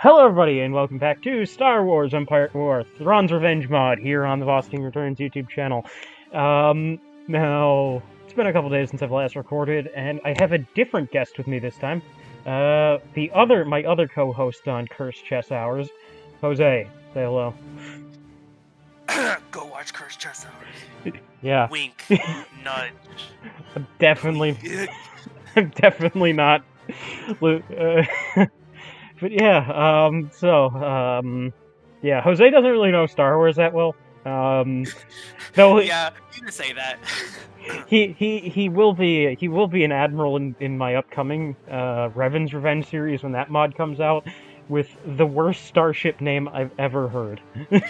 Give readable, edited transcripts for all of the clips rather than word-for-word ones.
Hello everybody, and welcome back to Star Wars Empire War Thrawn's Revenge mod here on the Voss King Returns YouTube channel. Now, it's been a couple days since I've last recorded, and I have a different guest with me this time. My other co-host on Cursed Chess Hours, Jose. Say hello. Go watch Cursed Chess Hours. Yeah. Wink. Nudge. I'm definitely not. But yeah, yeah, Jose doesn't really know Star Wars that well. Though yeah, you can say that. he will be an admiral in my upcoming Revan's Revenge series when that mod comes out, with the worst starship name I've ever heard. You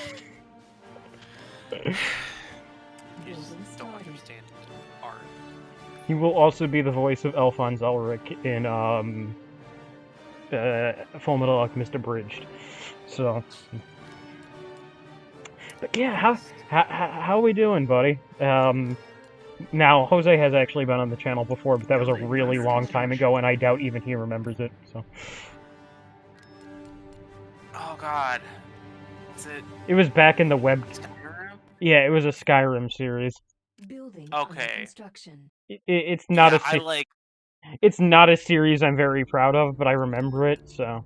just don't understand art. He will also be the voice of Alphonse Elric in Fullmetal Alchemist Abridged. So, but yeah, how are we doing, buddy? Now Jose has actually been on the channel before, but that was a really long time ago, and I doubt even he remembers it. So. Oh God, is it? It was back in the web. Skyrim? Yeah, it was a Skyrim series. Building okay. Construction. It's not yeah, It's not a series I'm very proud of, but I remember it, so...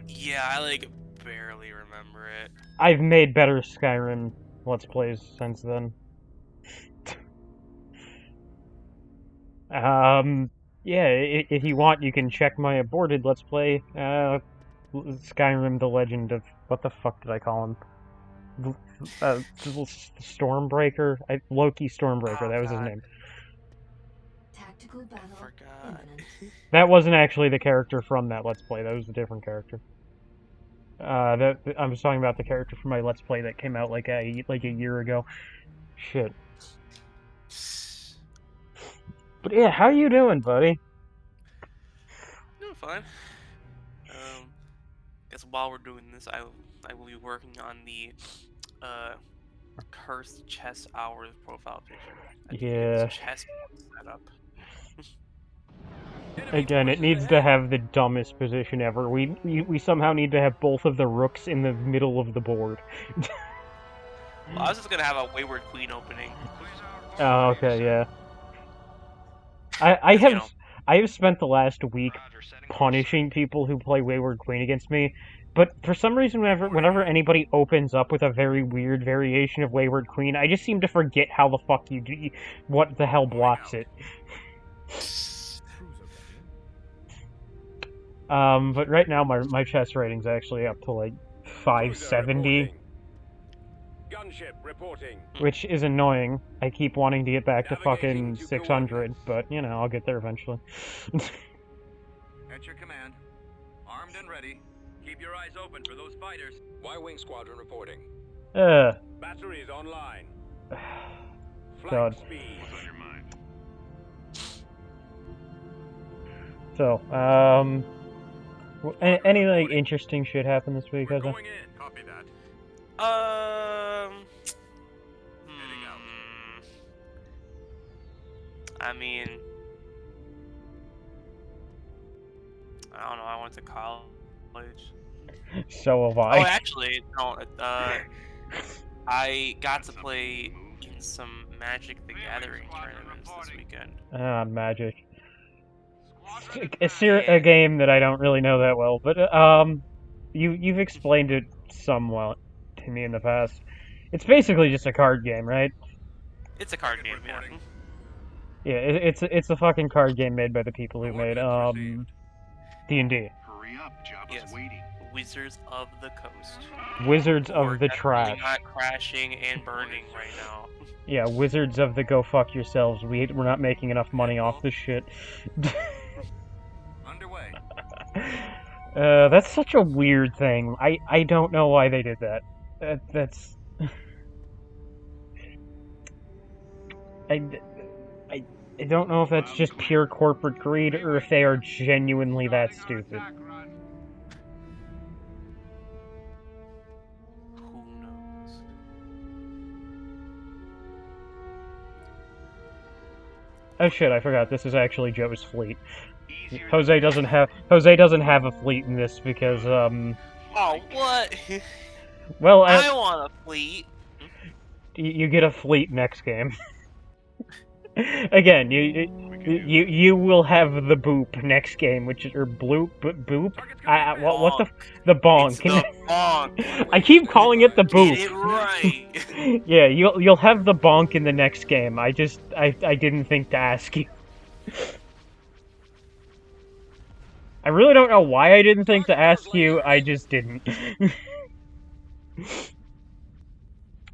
Yeah, I, barely remember it. I've made better Skyrim Let's Plays since then. Yeah, if you want, you can check my aborted Let's Play, Skyrim The Legend of... What the fuck did I call him? Stormbreaker? Loki Stormbreaker, that was his name. Battle imminent. That wasn't actually the character from that Let's Play, that was a different character. I was talking about the character from my Let's Play that came out like a year ago. Shit. But yeah, how you doing, buddy? Doing fine. Guess while we're doing this, I will be working on the Cursed Chess Hours profile picture. Yeah. Chess setup. Again, it needs to have the dumbest position ever. We somehow need to have both of the rooks in the middle of the board. Well, I was just gonna have a Wayward Queen opening. Oh, okay, yeah. I have spent the last week punishing people who play Wayward Queen against me, but for some reason, whenever anybody opens up with a very weird variation of Wayward Queen, I just seem to forget how the fuck what the hell blocks it. But right now my chess rating's actually up to 570. Gunship reporting. Which is annoying. I keep wanting to get back to fucking 600, but you know, I'll get there eventually. At your command. Armed and ready. Keep your eyes open for those fighters. Y-Wing Squadron reporting. Batteries online. God. Speed. What's on your mind? So, any interesting shit happen this week, We're Jose? going in. Copy that. I mean, I don't know. I went to college. So have I. Oh, actually, no. I got to play in some Magic the Gathering tournaments this weekend. Magic. A game that I don't really know that well, but you've explained it somewhat to me in the past. It's basically just a card game, right? It's a card game, yeah. Yeah, it's a fucking card game made by the people who made D&D. Hurry up, Jabba's Yes. waiting. Wizards of the Coast. Wizards We're of the definitely Trash. not crashing and burning right now. Yeah, Wizards of the Go Fuck Yourselves. We're not making enough money off this shit. Underway. That's such a weird thing. I don't know why they did that. That's... I don't know if that's just pure corporate greed, or if they are genuinely that stupid. Who knows? Oh shit, I forgot, this is actually Joe's fleet. Jose doesn't have a fleet in this because Oh, what? well, I want a fleet. you get a fleet next game. Again, you will have the boop next game, which is or bloop boop. What the bonk? It's the bonk. I keep calling it the boop. Get it right. Yeah, you'll have the bonk in the next game. I didn't think to ask you. I really don't know why I didn't think to ask you. I just didn't.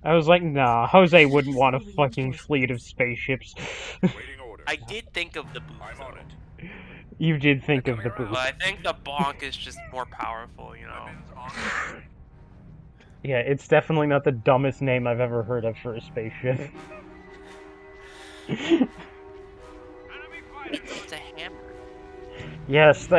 I was like, nah, Jose wouldn't want a fucking fleet of spaceships. I did think of the boop. You did think of the boop. But I think the bonk is just more powerful, you know. Yeah, it's definitely not the dumbest name I've ever heard of for a spaceship. It's a hammer. Yes, the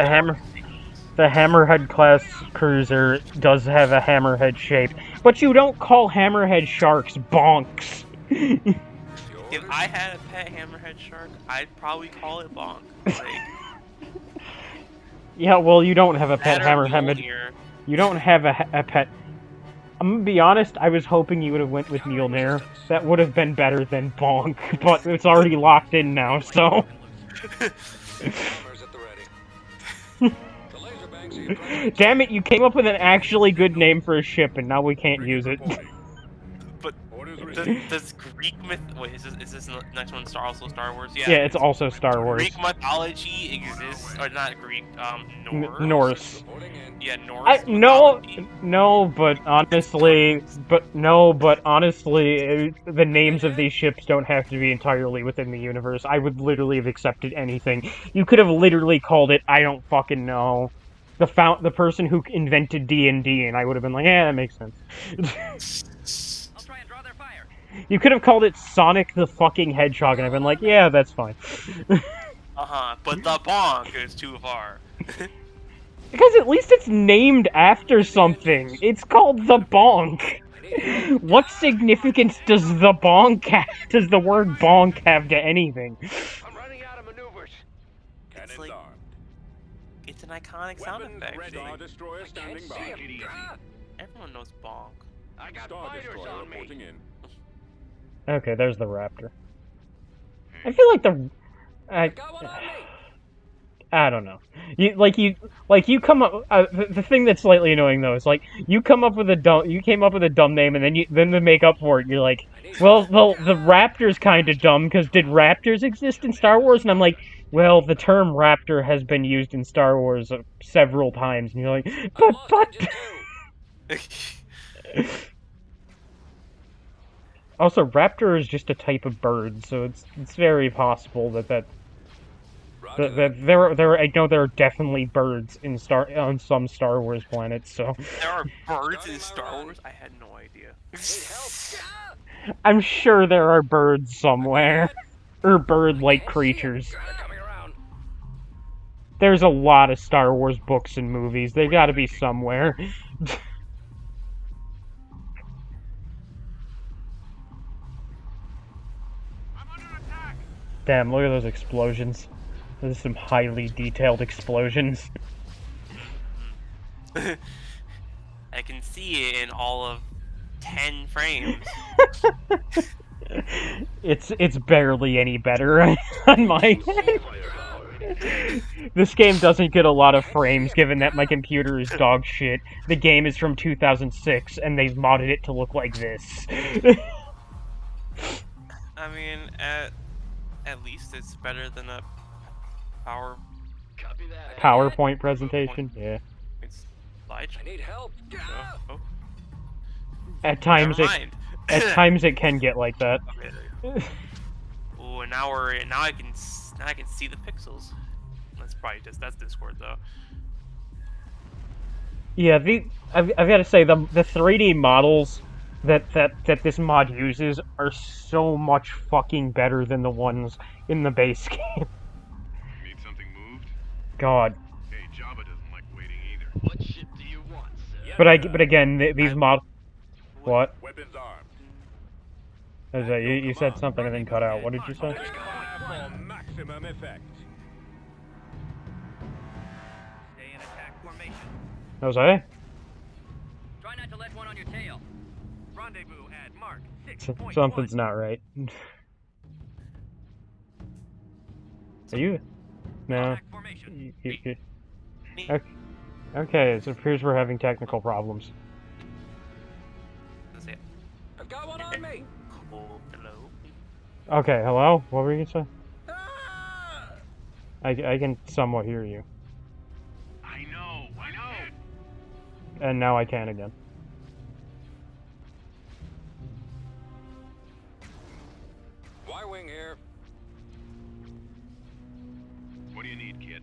Hammerhead class cruiser does have a hammerhead shape, but you don't call hammerhead sharks bonks. If I had a pet hammerhead shark, I'd probably call it bonk. Like, yeah, well, you don't have a pet hammerhead. Mjolnir. You don't have a pet. I'm gonna be honest. I was hoping you would have went with Mjolnir. That would have been better than bonk, but it's already locked in now. So. Damn it, you came up with an actually good name for a ship, and now we can't use it. But does Greek myth... Wait, is this next one also Star Wars? Yeah, yeah, it's also Star Wars. Greek mythology exists, or not Greek, Norse. Norse. Yeah, Norse. No, but honestly, the names of these ships don't have to be entirely within the universe. I would literally have accepted anything. You could have literally called it, I don't fucking know, the person who invented D&D, and I would have been like, yeah, that makes sense. I'll try and draw their fire. You could have called it Sonic the fucking Hedgehog, and I've been like, yeah, that's fine. But the bonk is too far. Because at least it's named after something. It's called the bonk. What significance does the word bonk have to anything? I'm running out of maneuvers. It's like, it's an iconic sound effect. Star Destroyer standing by. Everyone knows bonk. I got fighters on me. Okay, there's the Raptor. I feel like I don't know. You come up. The thing that's slightly annoying though is like you came up with a dumb name, and then to make up for it, you're like, well, the Raptor's kind of dumb because did Raptors exist in Star Wars? And I'm like, well, the term Raptor has been used in Star Wars several times, and you're like, but. Also, Raptor is just a type of bird, so it's very possible that I know there are definitely birds on some Star Wars planets. So there are birds in Star Wars? I had no idea. I'm sure there are birds somewhere, or bird-like creatures. There's a lot of Star Wars books and movies. They got to be somewhere. Damn! Look at those explosions. Those are some highly detailed explosions. I can see it in all of 10 frames. It's barely any better on my end. This game doesn't get a lot of frames, given that my computer is dog shit. The game is from 2006, and they've modded it to look like this. I mean, at least it's better than a PowerPoint presentation. Yeah. It's slideshow. I need help. Oh. At times it can get like that. Okay. Ooh, and now I can see the pixels. That's Discord though. Yeah, I've got to say the 3D models that this mod uses are so much fucking better than the ones in the base game. Need something moved? God. Hey, Jabba doesn't like waiting either. What ship do you want, sir? But again, these mod. What? Weapons armed. You said something and then cut out. What did you say? For maximum effect. Jose? Try not to let one on your tail. Rendezvous at mark 6.1. Something's not right. Are you? No. Contact formation. Okay, it appears we're having technical problems. That's it. I've got one on me. Oh, hello. Okay, hello? What were you gonna say? Ah! I can somewhat hear you. I know. And now I can again. Y-wing here. What do you need, kid?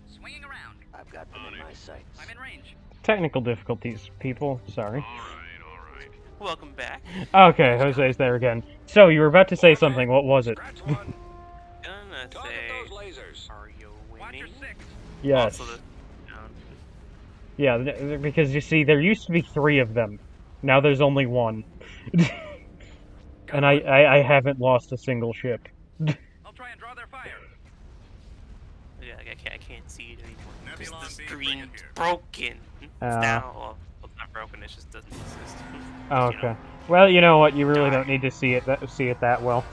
Swinging around. I've got them in my sights. I'm in range. Technical difficulties, people. Sorry. All right. Welcome back. Okay, Jose's there again. So, you were about to say something. What was it? Scratch one. Gonna Target say, those lasers. are you Watch your winning? six. Yes. Also Yeah, because you see, there used to be 3 of them. Now there's only 1. And I haven't lost a single ship. I'll try and draw their fire. yeah, I can't see it anymore. Nebulon This being screen's bringing here. broken. It's now, well, it's not broken. It just doesn't exist. Oh, You okay. know. Well, you know what? You really don't need to see it that well.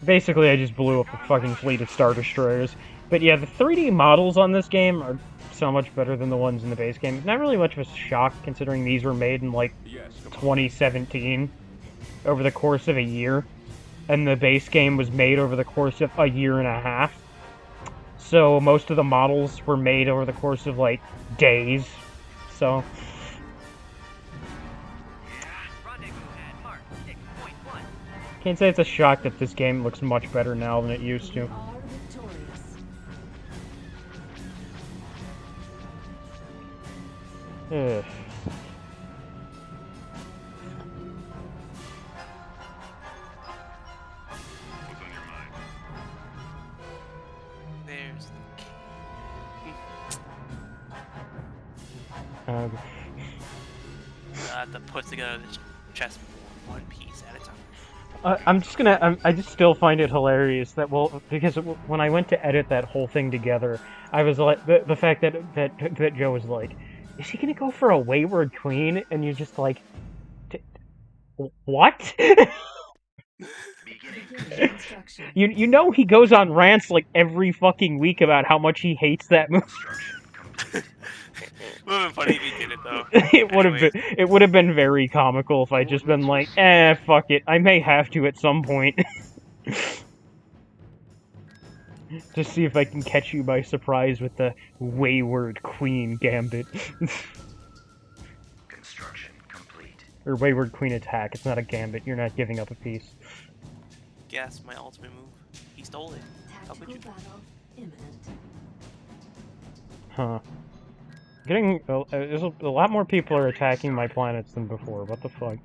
Basically, I just blew up a fucking fleet of Star Destroyers. But yeah, the 3D models on this game are so much better than the ones in the base game. Not really much of a shock, considering these were made in, like, 2017, over the course of a year. And the base game was made over the course of a year and a half. So most of the models were made over the course of, like, days. So... Rendezvous at mark 6.1. Can't say it's a shock that this game looks much better now than it used We to. are victorious. Ugh. What's on your mind? There's I have to put together this chest one piece at a time. I just still find it hilarious that, well, because when I went to edit that whole thing together, I was like, the fact that Joe was like, is he gonna go for a Wayward Queen? And you're just like, what? Beginning construction. You know he goes on rants like every fucking week about how much he hates that movie. It would have been funny if he did it though. It would have been very comical if I just been like, fuck it, I may have to at some point. Just see if I can catch you by surprise with the Wayward Queen Gambit. Construction complete. Or Wayward Queen Attack, it's not a Gambit, you're not giving up a piece. Guess my ultimate move. He stole it. How could Tactical you? battle imminent. Huh. Getting... there's a lot more people are attacking my planets than before, what the fuck?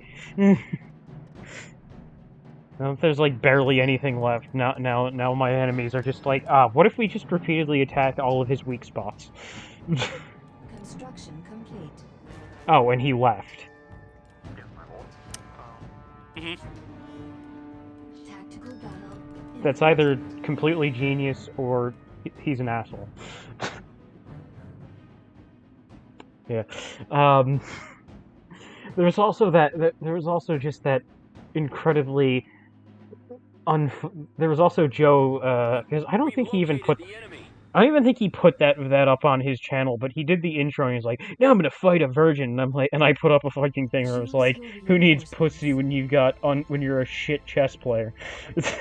Now there's like barely anything left. Now my enemies are just like, what if we just repeatedly attack all of his weak spots? Construction complete. Oh, and he left. Mhm. Tactical battle imminent. That's either completely genius or he's an asshole. Yeah. There was also there was also just that incredibly there was also Joe, because I don't think he even put... I don't even think he put that up on his channel, but he did the intro and he's like, now I'm gonna fight a virgin, and I'm like, and I put up a fucking thing where I was like, who needs pussy when when you're a shit chess player? Damn.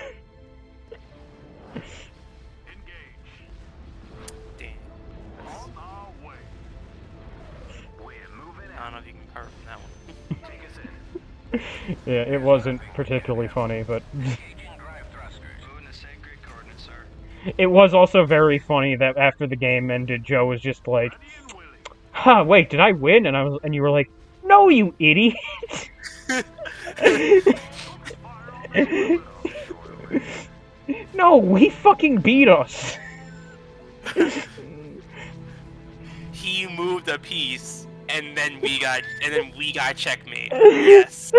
On our way. We're moving I don't out. know if you can recover from that one. Take us in. Yeah, it wasn't particularly funny, but Engaging drive thrusters. Moving the sacred coordinates, sir. it was also very funny that after the game ended, Joe was just like, "Huh, wait, did I win?" And you were like, "No, you idiot." No, he fucking beat us. He moved a piece, and then we got checkmate. Yes.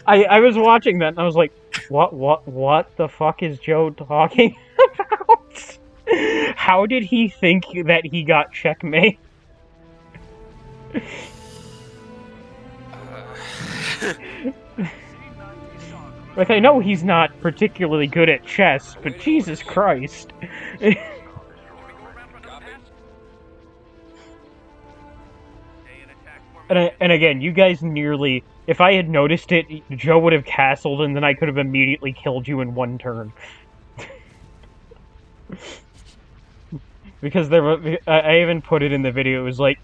I was watching that and I was like, what the fuck is Joe talking about? how did he think that he got checkmate? Like, I know he's not particularly good at chess, but Jesus Christ. And again, you guys nearly... If I had noticed it, Joe would have castled, and then I could have immediately killed you in one turn. Because there were... I even put it in the video, it was like...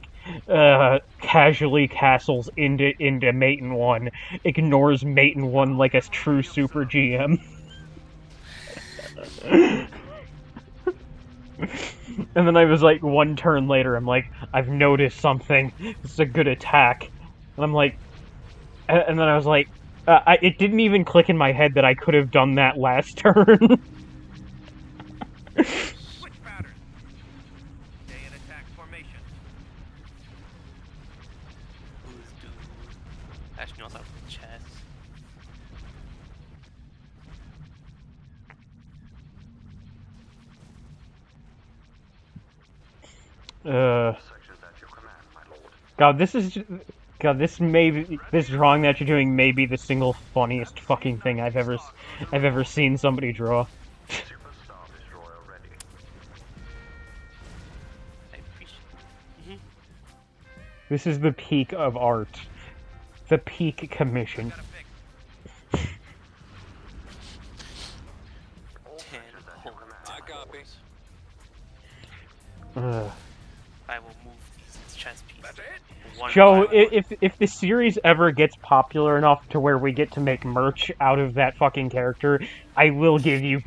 casually castles into Mate in 1, ignores Mate in 1 like a true super GM. And then I was like, one turn later, I'm like, I've noticed something. This is a good attack. And I'm like... And then I was like... it didn't even click in my head that I could have done that last turn. Switch pattern. Stay in attack formation. Who's dude? Actually knows how to play chess. God, this drawing that you're doing may be the single funniest fucking thing I've ever seen somebody draw. I appreciate it. This is the peak of art. The peak commission. 10 whole I copy. I will move these chess pieces. That's it. One Joe, by one. if the series ever gets popular enough to where we get to make merch out of that fucking character, I will give you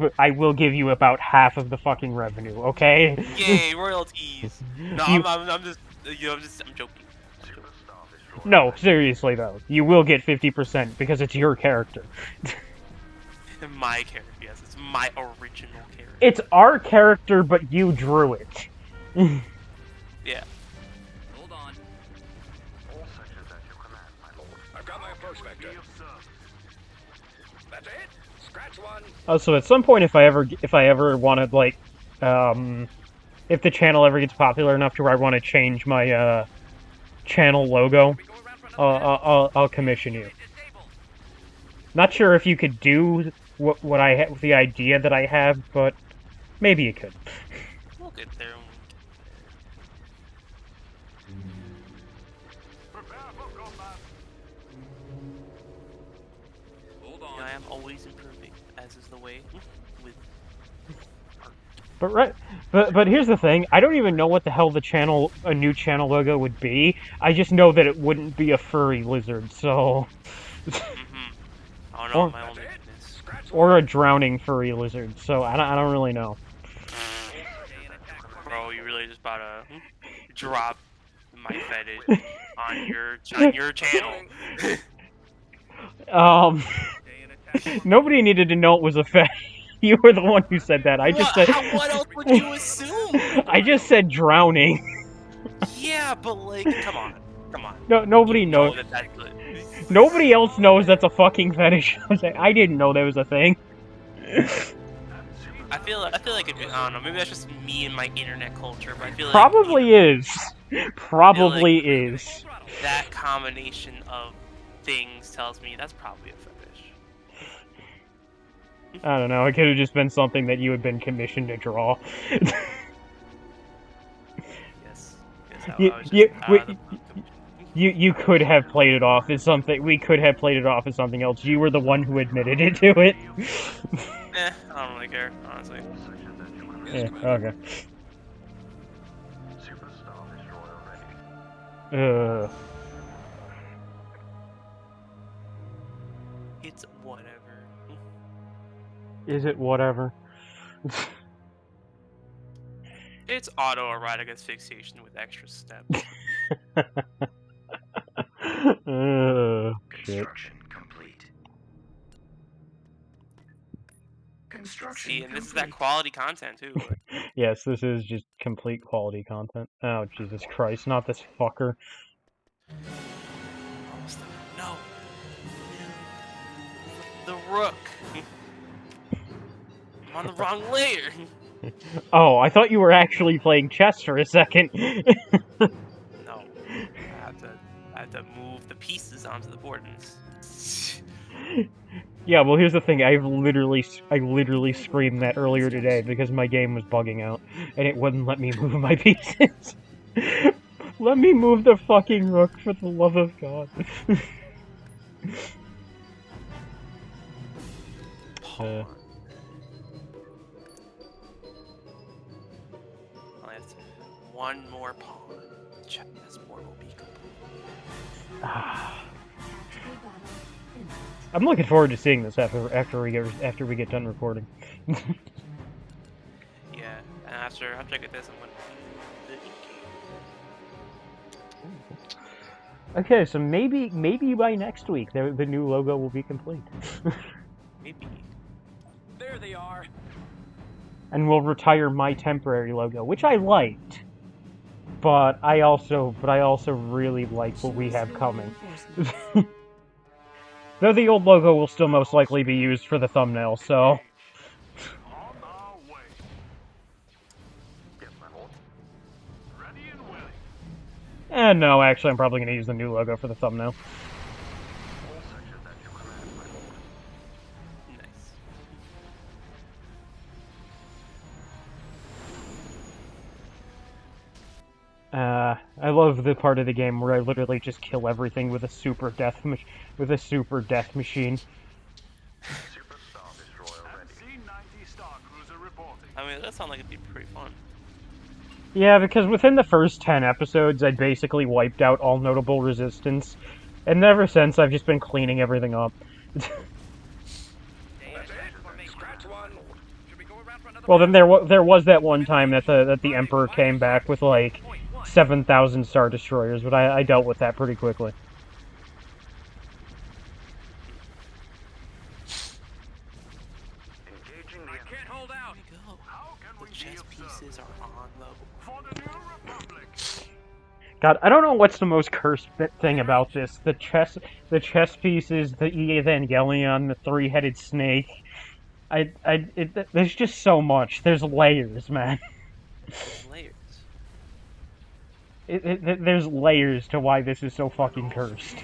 about half of the fucking revenue, okay? Yay, royalties! No, I'm just I'm joking. No, seriously though, you will get 50% because it's your character. My character, yes, it's my original character. It's our character, but you drew it. Yeah. Hold on. All sections at your command, my lord. I've got my approach vector. That's it. Scratch one. So at some point, if I ever wanted, like, if the channel ever gets popular enough to where I want to change my channel logo, I'll commission you. Not sure if you could do what I have, the idea that I have, but maybe you could. We'll get there. Hold on. I am always improving, as is the way with art. But here's the thing. I don't even know what the hell a new channel logo would be. I just know that it wouldn't be a furry lizard, so... Oh no, my own weakness. Or a drowning furry lizard, so I don't really know. Bro, you really just about to drop my fetish on your channel. Nobody needed to know it was a fetish. You were the one who said that. I just said... What else would you assume? I just said drowning. Yeah, but like, come on. No, nobody knows. Nobody else knows that's a fucking fetish. I didn't know that was a thing. I feel like I don't know. Maybe that's just me and my internet culture, but I feel like Probably is. Probably is. that combination of things tells me that's probably a fetish. I don't know. It could have just been something that you had been commissioned to draw. Yes. You could have played it off as something. We could have played it off as something else. You were the one who admitted it to it. I don't really care, honestly. Yeah, okay. It's whatever. Is it whatever? It's autoerotic asphyxiation with extra steps. Shit. Construction complete. Construction See, and this is complete. that quality content too. Yes, this is just complete quality content. Oh, Jesus Christ, not this fucker. Almost there. No. The rook. I'm on the wrong layer. Oh, I thought you were actually playing chess for a second. No, I have to move the pieces onto the board. Yeah, well, here's the thing. I literally screamed that earlier today because my game was bugging out, and it wouldn't let me move my pieces. Let me move the fucking rook, for the love of God. Pawn. I have to, one more pawn. Chessboard will be complete. Tactical battle imminent. I'm looking forward to seeing this after we get done recording. Yeah, and after I get this, I'm gonna do the in-game. Okay, so maybe by next week the new logo will be complete. Maybe. There they are. And we'll retire my temporary logo, which I liked. But I also really like what we have coming. Reinforcements. Though the old logo will still most likely be used for the thumbnail, so... On our way. Get leveled. Ready and willing. And no, actually, I'm probably going to use the new logo for the thumbnail. All sections at your command, my lord. Nice. I love the part of the game where I literally just kill everything with a super death machine. Super Star Destroyer ready. C-90 Star Cruiser reporting. I mean, that sounds like it'd be pretty fun. Yeah, because within the first 10 episodes, I basically wiped out all notable resistance, and ever since, I've just been cleaning everything up. Well, then there was that one time that the Emperor came back with like 7,000 Star Destroyers, but I dealt with that pretty quickly. Engaging the I can't hold out. Here we go. How can we The be chess of pieces service? are on low. For the New Republic. God, I don't know what's the most cursed thing about this. The chess pieces, the Evangelion, the three-headed snake. There's just so much. There's layers, man. Layers. There's layers to why this is so fucking cursed.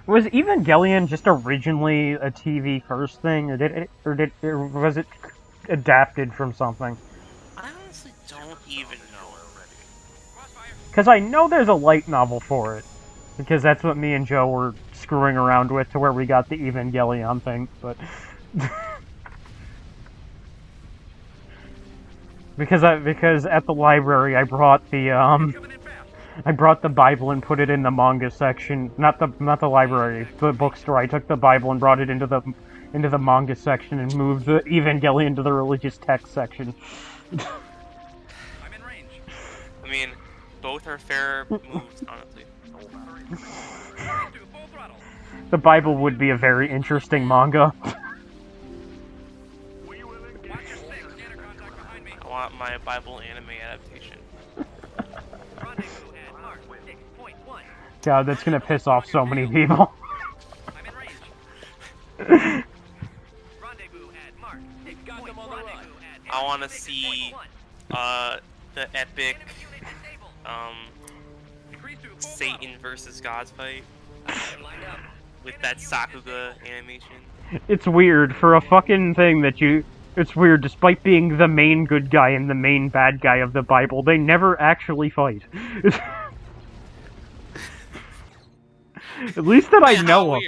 Was Evangelion just originally a TV first thing, or was it adapted from something? I honestly don't even know. Because I know there's a light novel for it, because that's what me and Joe were screwing around with to where we got the Evangelion thing, but... because at the library I brought the Bible and put it in the manga section. Not the library, the bookstore. I took the Bible and brought it into the manga section and moved the Evangelion to the religious text section. I'm in range. I mean, both are fair moves, honestly. Full throttle. The Bible would be a very interesting manga. We will engage. Watch your six. Scanner contact behind me. I want my Bible anime adaptation. Rendezvous at Mark 6.1. God, that's gonna piss off so many people. I'm in range. Rendezvous at Mark 6.1. I want to see the epic Satan versus God's fight with that Sakuga animation. It's weird for a fucking thing that you... It's weird, despite being the main good guy and the main bad guy of the Bible, they never actually fight. At least that I know of.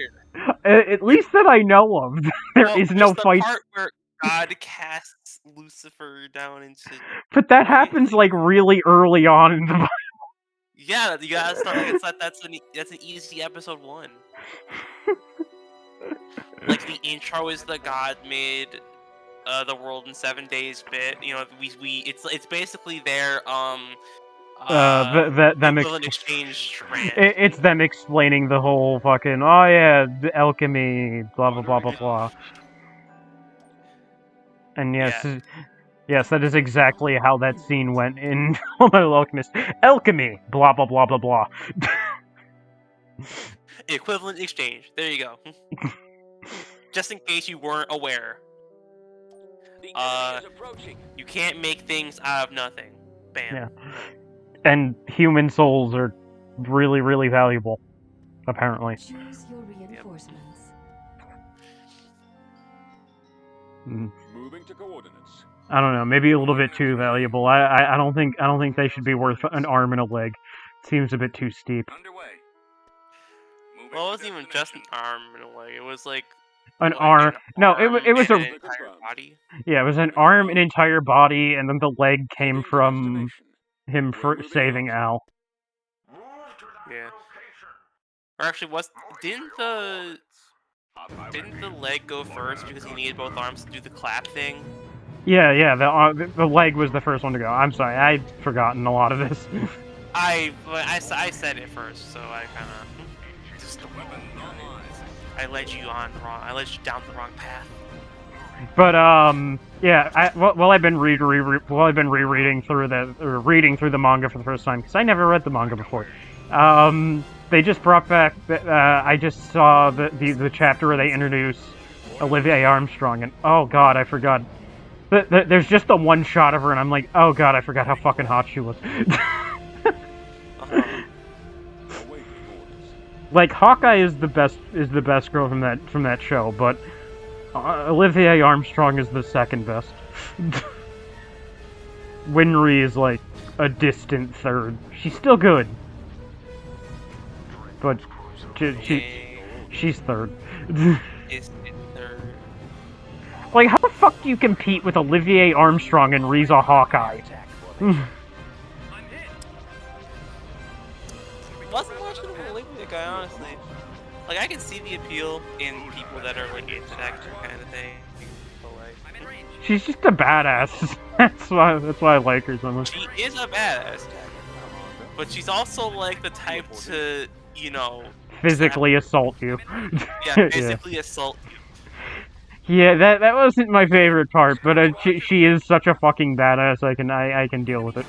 At least that I know of. There is no the fight. Part where God casts Lucifer down into... But that happens like really early on in the Bible. Yeah, you gotta start. That's an easy episode 1. Like the intro is the God made the world in 7 days bit. You know, it's basically their them exchange rant. It's them explaining the whole fucking, oh yeah, the alchemy, blah blah blah blah blah. And yes, that is exactly how that scene went in Fullmetal Alchemist. Alchemy, blah blah blah blah blah. Equivalent exchange. There you go. Just in case you weren't aware. The enemy is approaching. You can't make things out of nothing. Bam. Yeah. And human souls are really, really valuable, apparently. Choose your reinforcements. Moving to coordinates. I don't know, maybe a little bit too valuable. I don't think they should be worth an arm and a leg. Seems a bit too steep. Underway. Moving Well, it to wasn't even just an arm in a way. It was like An arm. No, it was and a an entire body. yeah, it was an arm, an entire body, and then the leg came destination. from him We're for moving saving out. Al. Yeah. Or actually, didn't the leg go first because he needed both arms to do the clap thing? Yeah, the leg was the first one to go. I'm sorry, I'd forgotten a lot of this. I said it first, so I kind of just I led you down the wrong path. But yeah, while I've been rereading through reading through the manga for the first time, because I never read the manga before. They just brought back. I just saw the chapter where they introduce Olivia Armstrong, and oh god, I forgot. There's just the one shot of her, and I'm like, oh god, I forgot how fucking hot she was. Like Hawkeye is the best girl from that show, but Olivia Armstrong is the second best. Winry is like a distant third. She's still good, but she's third. Is it third? Like, how the fuck do you compete with Olivier Armstrong and Riza Hawkeye? Wasn't much of a Olivia guy, honestly. Like, I can see the appeal in people that are like into that kind of thing. But like, She's just a badass. That's why I like her so much. she is a badass, but she's also like the type to, you know, Physically assault you. yeah, physically assault you. Yeah, that wasn't my favorite part, but she is such a fucking badass. I can deal with it.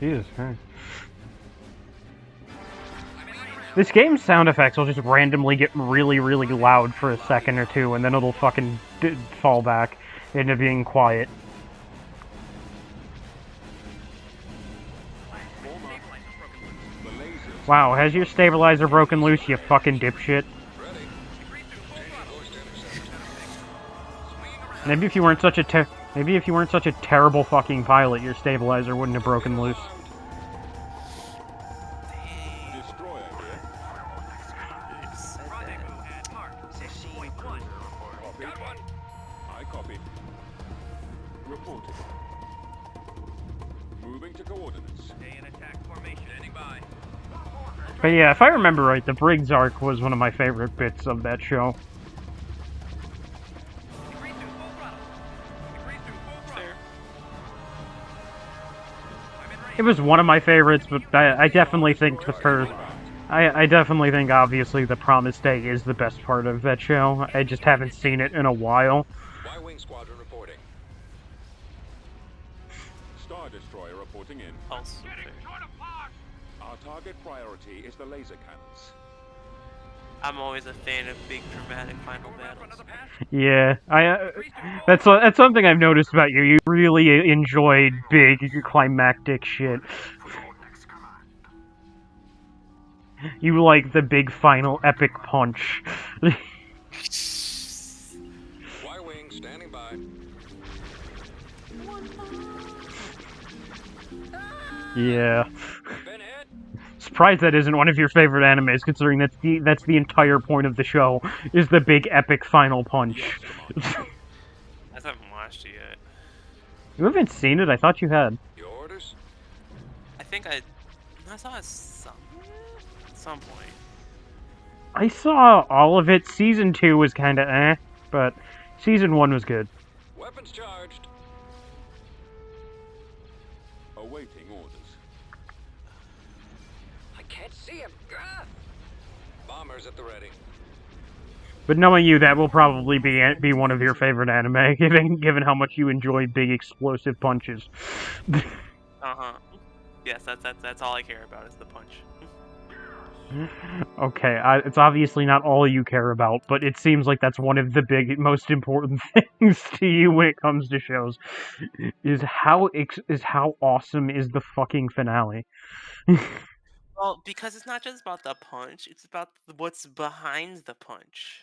Jesus Christ. This game's sound effects will just randomly get really, really loud for a second or two, and then it'll fucking fall back into being quiet. Wow, has your stabilizer broken loose, you fucking dipshit? Maybe if you weren't such a terrible fucking pilot, your stabilizer wouldn't have broken loose. I copy. Reporting. Moving to coordinates. Stay in attack formation. Standing by. But yeah, if I remember right, the Briggs arc was one of my favorite bits of that show. It was one of my favorites, but I definitely think the first... I definitely think, obviously, the Promised Day is the best part of that show. I just haven't seen it in a while. Y-Wing Squadron reporting. Star Destroyer reporting in. Pulse. Our target priority is the laser cannons. I'm always a fan of big dramatic final battles. Yeah, that's something I've noticed about you. You really enjoyed big climactic shit. You like the big final epic punch. Y-Wing standing by. Yeah. Been hit. Surprised that isn't one of your favorite animes, considering that's the entire point of the show, is the big epic final punch. I haven't watched it yet. You haven't seen it? I thought you had. Your orders? I think I saw it at some point. I saw all of it. Season 2 was kinda eh, but Season 1 was good. Weapons charged. Awaiting orders. I can't see him. Bombers at the ready. But knowing you, that will probably be one of your favorite anime, given how much you enjoy big explosive punches. Yes, that's all I care about is the punch. Okay, it's obviously not all you care about, but it seems like that's one of the most important things to you when it comes to shows. Is how awesome is the fucking finale? Well, because it's not just about the punch; it's about what's behind the punch.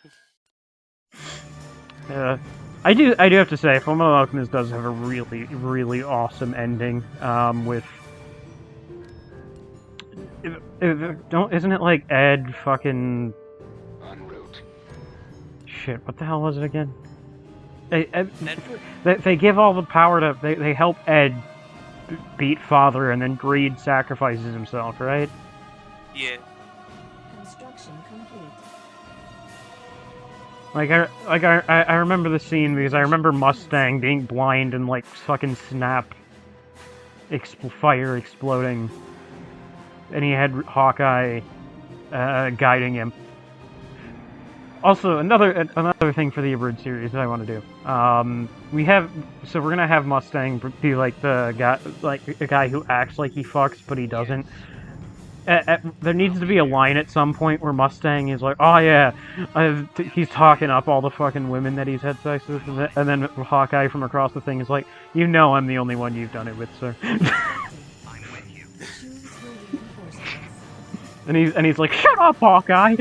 I do have to say, Fullmetal Alchemist does have a really, really awesome ending. With isn't it like Ed fucking En route. shit? What the hell was it again? They give all the power to they help Ed beat Father, and then Greed sacrifices himself, right? Yeah. Construction complete. I remember the scene because I remember Mustang being blind and like fucking snap fire exploding, and he had Hawkeye guiding him. Also, another thing for the Abridged series that I want to do. We're gonna have Mustang be like the guy, like a guy who acts like he fucks but he doesn't. There needs to be a line at some point where Mustang is like, "Oh yeah," he's talking up all the fucking women that he's had sex with, and then Hawkeye from across the thing is like, "You know, I'm the only one you've done it with, sir." I'm with you. Choose for reinforcements. and he's like, "Shut up, Hawkeye."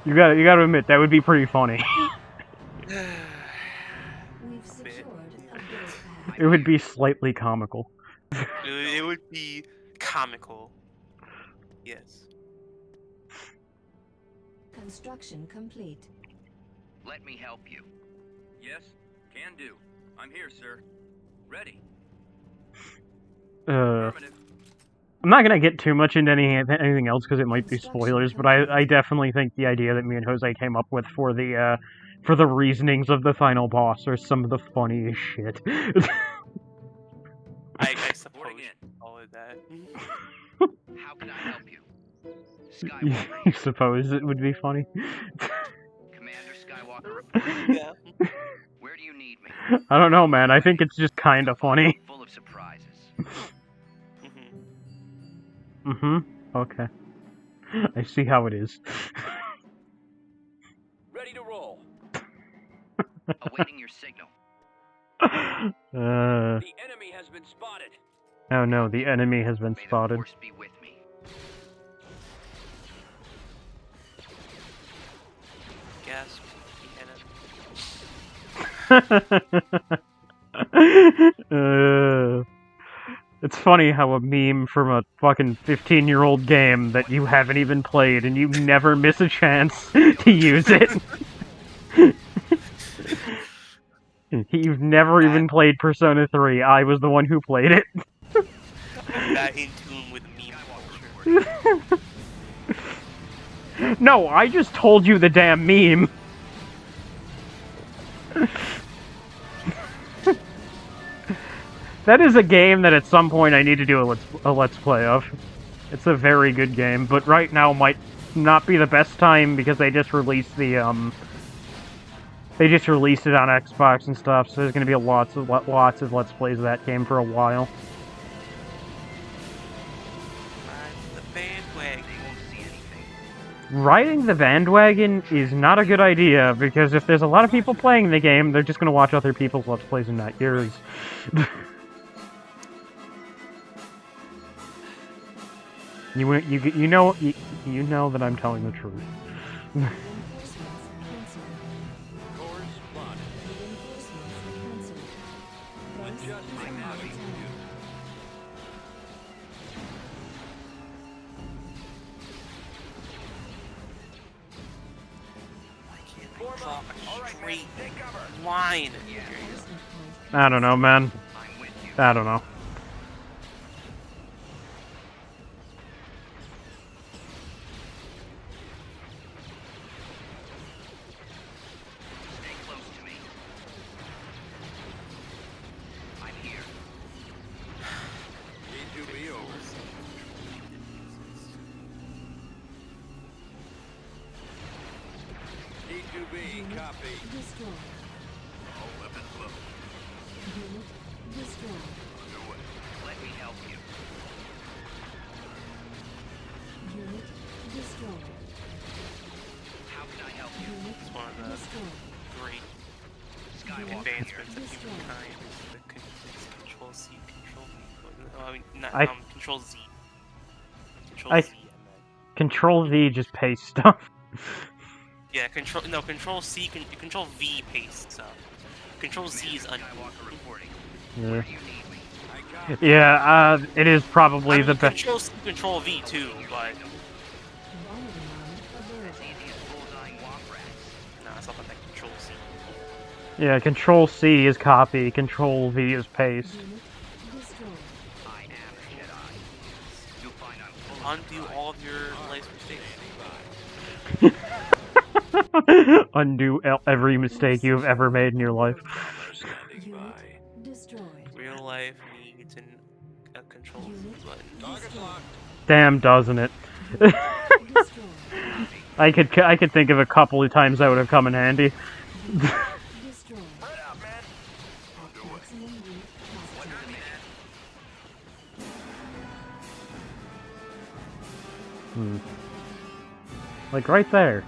You gotta admit that would be pretty funny. We've secured a build pad. It would be slightly comical. It would be comical. Yes. Construction complete. Let me help you. Yes, can do. I'm here, sir. Ready. Affirmative. I'm not gonna get too much into anything else because it might be spoilers, but I definitely think the idea that me and Jose came up with for the reasonings of the final boss are some of the funniest shit. I suppose all of that. How can I help you? You Skywalker. suppose it would be funny? Commander Skywalker reporting. Yeah. Where do you need me? I don't know, man. I think it's just kind of funny. Full of surprises. Okay. I see how it is. Ready to roll. Awaiting your signal. The enemy has been spotted. Oh no, the enemy has been May the spotted. Force be with me. Gasp. It's funny how a meme from a fucking 15-year-old game that you haven't even played and you never miss a chance to use it. You've never even played Persona 3. I was the one who played it. I'm that in tune with meme culture. No, I just told you the damn meme. That is a game that at some point I need to do a let's play of. It's a very good game, but right now might not be the best time because they just released the they just released it on Xbox and stuff, so there's gonna be lots of let's plays of that game for a while. The bandwagon. They won't see anything. Riding the bandwagon is not a good idea because if there's a lot of people playing the game, they're just gonna watch other people's let's plays and not yours. You know that I'm telling the truth. Reinforcements cancelled. Cores spotted. Reinforcements cancelled. Base Adjust is my under mapping. attack. Draw All a right, straight man, take cover. line. Reinforcement point. I don't know, man. I'm with you. I don't know. Stay close to me. I'm B, copy. Destroyed. All weapons low. Unit destroyed. Underway. Let me help you. Unit destroyed. How can I help you? Unit It's one of the destroyed. great Skywalker advancements here. of humankind is the it's Control C, Control V. Oh, I mean, not I- Control Z. Control I- Z. I meant. Control V just paste stuff. Yeah, Control C, Control V paste stuff. Control Z is Skywalker reporting. Yeah, Where do you need me? I got yeah it is probably I mean, the best. Control C, Control V too, but Vomiting arm available. As easy as bullseyeing womp rats. no, it's not like Control C. Yeah, Control C is copy, Control V is paste. Unit destroyed. I am a Jedi. You'll find I'm full of Undo all of your life's mistakes. Undo every mistake you've ever made in your life. Standing by. Unit destroyed. Real life needs a Control Z Unit button. target locked. Damn, doesn't it? Destroyed. I could think of a couple of times that would have come in handy. Destroyed. Right out, man. At maximum unit capacity. Like right there.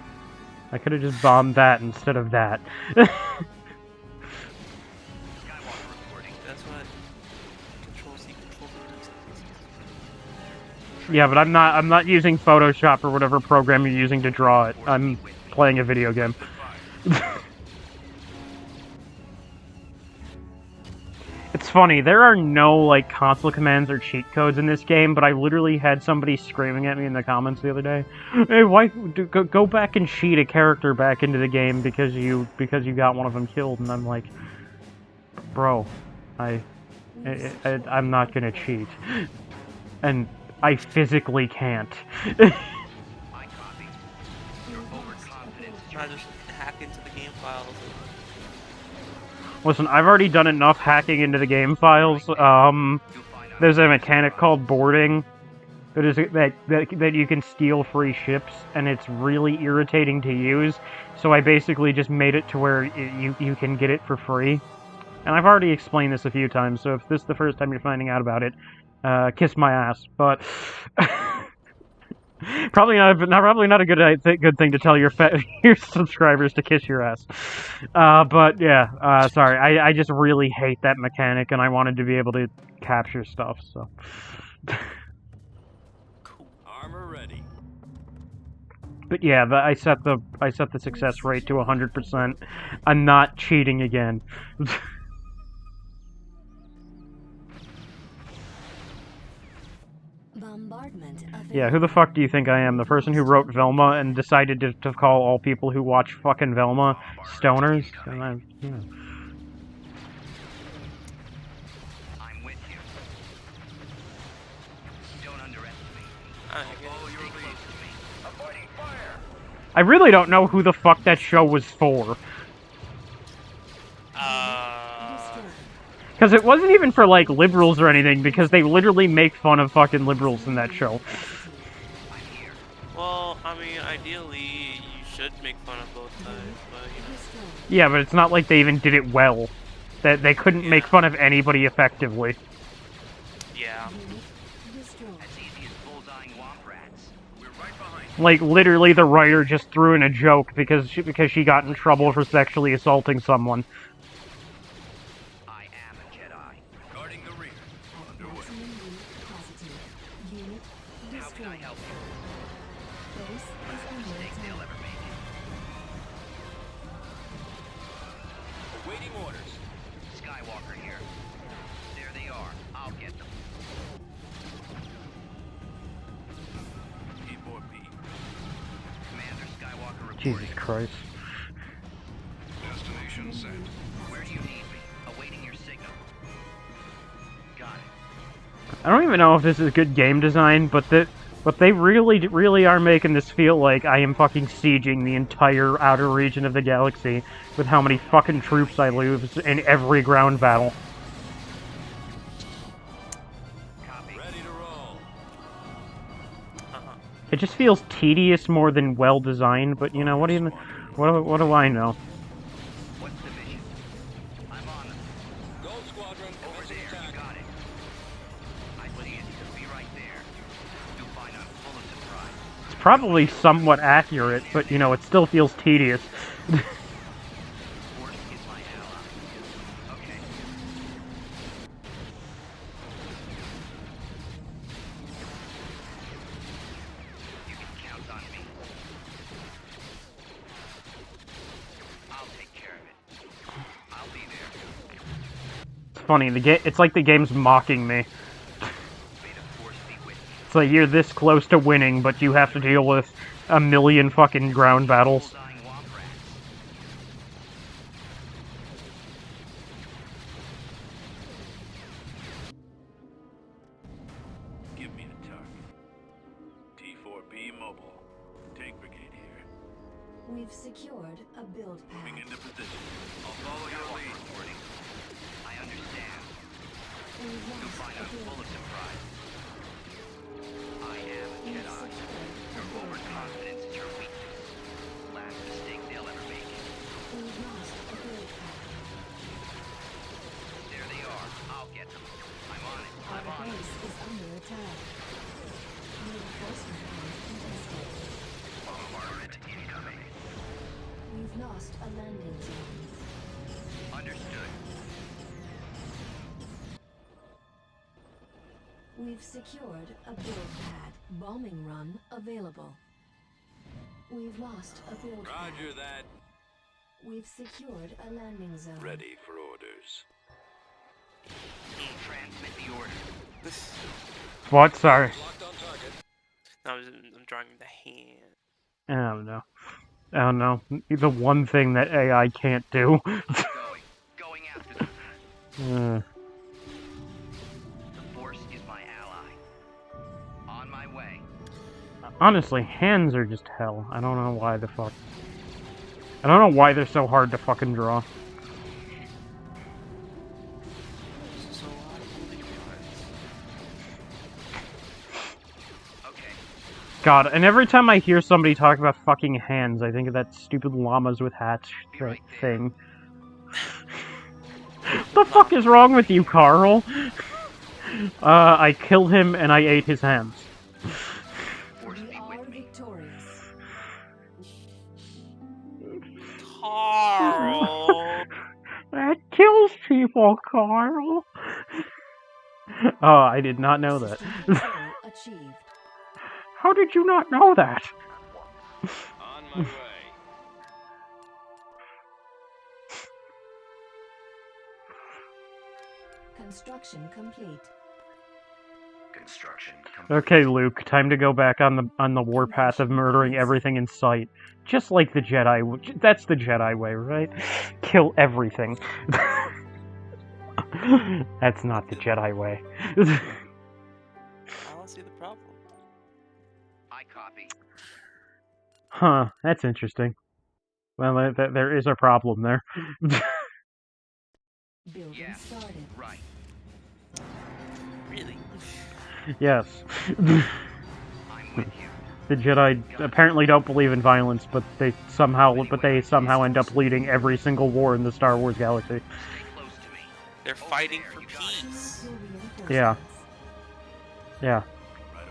I could have just bombed that instead of that. Skywalker reporting. That's what Control C, Control V does. Yeah, but I'm not using Photoshop or whatever program you're using to draw it. I'm playing a video game. It's funny, there are no like console commands or cheat codes in this game, but I literally had somebody screaming at me in the comments the other day. Hey, why go back and cheat a character back into the game because you got one of them killed? And I'm like, bro, I'm not gonna cheat, and I physically can't. I copy. You're overconfident. Try to just hack into the game files. Listen, I've already done enough hacking into the game files. You'll find I'm There's a mechanic called boarding that you can steal free ships, and it's really irritating to use. So I basically just made it to where you can get it for free. And I've already explained this a few times, so if this is the first time you're finding out about it, kiss my ass. But probably not a good thing to tell your subscribers to kiss your ass. But yeah, sorry, I just really hate that mechanic, and I wanted to be able to capture stuff. So. Armor ready. But yeah, I set the success rate to 100%. I'm not cheating again. Bombardment available. Yeah, who the fuck do you think I am? The person who wrote Velma and decided to call all people who watch fucking Velma stoners? And I'm with you. Don't underestimate me. I Follow your lead. Close to me. Avoiding fire. I really don't know who the fuck that show was for. Destroyed. Because it wasn't even for, like, liberals or anything, because they literally make fun of fucking liberals in that show. I'm here. well, I mean, ideally, you should make fun of both sides, but you know. Destroyed. Yeah, but it's not like they even did it well. That they couldn't make fun of anybody effectively. Yeah. Unit destroyed. As easy as bullseyeing womp rats. We're right behind you. Like, literally the writer just threw in a joke because she got in trouble for sexually assaulting someone. I am a Jedi. Guarding the rear. At maximum unit capacity. Unit How can I destroyed. help you? Base is under Mistake they'll attack. ever make. Awaiting orders. Skywalker here. There they are. I'll get them. Keyboard B. Commander Skywalker reporting. Jesus Christ. Destination set. Where do you need me? Awaiting your signal. Got it. I don't even know if this is good game design, but they really are making this feel like I am fucking sieging the entire outer region of the galaxy with how many fucking troops I lose in every ground battle. Copy. Ready to roll. Uh-huh. It just feels tedious more than well designed, but you know, what What do I know? What's the mission? I'm on them. Gold Squadron, Over there, you got it. I see it. Be right there. You'll find I'm full of surprise. It's probably somewhat accurate, but you know, it still feels tedious. Force is my ally. Okay. You can count on me. I'll take care of it. I'll be there. It's funny, it's like the game's mocking me. May the force be with you. It's like you're this close to winning, but you have to deal with a million fucking ground battles. Dying womp rats. Give me the target. T4B mobile. Tank brigade here. We've secured a build Moving pad. into position. I'll follow your lead. Reporting. I understand. We've You'll lost find a I'm full build of pad. surprise. I am a We've Jedi. secured a Your build pad. overconfidence is your weakness. Last mistake they'll ever make. We've lost a build pad. There they are. I'll get them. I'm on it. Our I'm on it. base is under attack. Reinforcement lines contested. Bombardment incoming. We've lost a landing zone. Understood. We've secured a build pad. Bombing run available. We've lost a build pad. Roger that. We've secured a landing zone. Ready for orders. Transmit the order. What? Sorry. Locked on target. I'm drawing the hand. I don't know. I don't know. The one thing that AI can't do. Going after them. The force is my ally. On my way. Honestly, hands are just hell. I don't know why the fuck. I don't know why they're so hard to fucking draw. So Okay. God, and every time I hear somebody talk about fucking hands, I think of that stupid llamas with hats thing. The fuck is wrong with you, Carl? I killed him and I ate his hands. Force We be are with me. victorious. Carl. That kills people, Carl. Oh, I did not know that. Goal achieved. How did you not know that? On my way. Construction complete. Construction complete. Okay, Luke, time to go back on the warpath of murdering everything in sight. Just like the Jedi. That's the Jedi way, right? Kill everything. That's not the Jedi way. I don't see the problem. I copy. Huh, that's interesting. Well, there is a problem there. Building Yeah. started. Right. Really? Yes. I'm with you. The Jedi apparently don't believe in violence, but they somehow end up leading every single war in the Star Wars galaxy. Stay close to me. They're fighting there, for you got it. peace. Your reinforcements. Yeah. Yeah.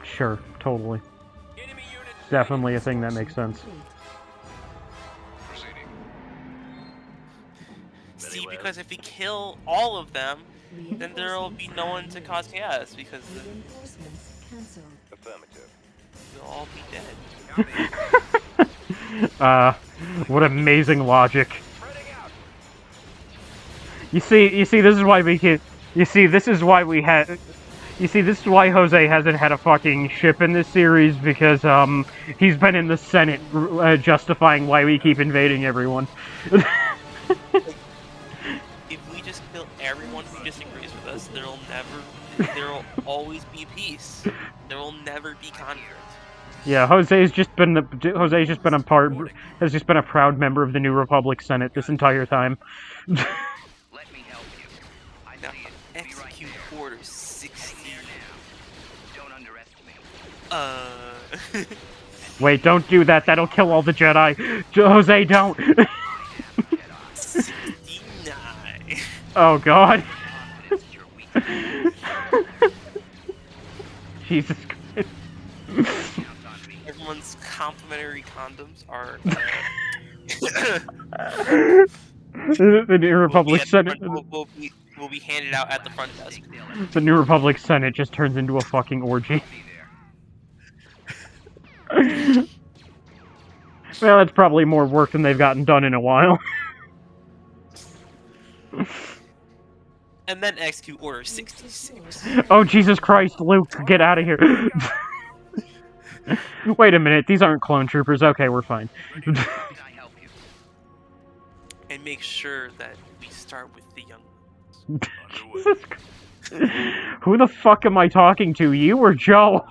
Sure, totally. Enemy units. Definitely a thing that makes sense. Complete. Proceeding. See, because if we kill all of them, then there'll be no one to cause chaos, because then Reinforcements cancelled. Affirmative. we'll all be dead. What amazing logic. Spreading out. You see, this is why we can. You see, this is why we had. You see, this is why Jose hasn't had a fucking ship in this series, because he's been in the Senate justifying why we keep invading everyone. If we just kill everyone who disagrees with us, there'll always be peace. There will never be conflict. Yeah, Jose's just been a proud member of the New Republic Senate this entire time. Let me help you. I Now, see it. Be right execute there. Order I'm 60. there now. Don't underestimate. Uh. Wait, don't do that. That'll kill all the Jedi. Jose, don't. 69. Oh, God. Jesus Christ. Everyone's complimentary condoms are. The New Republic Senate. Will be handed out at the front desk. The New Republic Senate just turns into a fucking orgy. Well, that's probably more work than they've gotten done in a while. And then execute Order 66. Oh, Jesus Christ, Luke, get out of here. Wait a minute, these aren't clone troopers. Okay, we're fine. And make sure that we start with the young ones. Jesus Christ. Who the fuck am I talking to? You or Joe?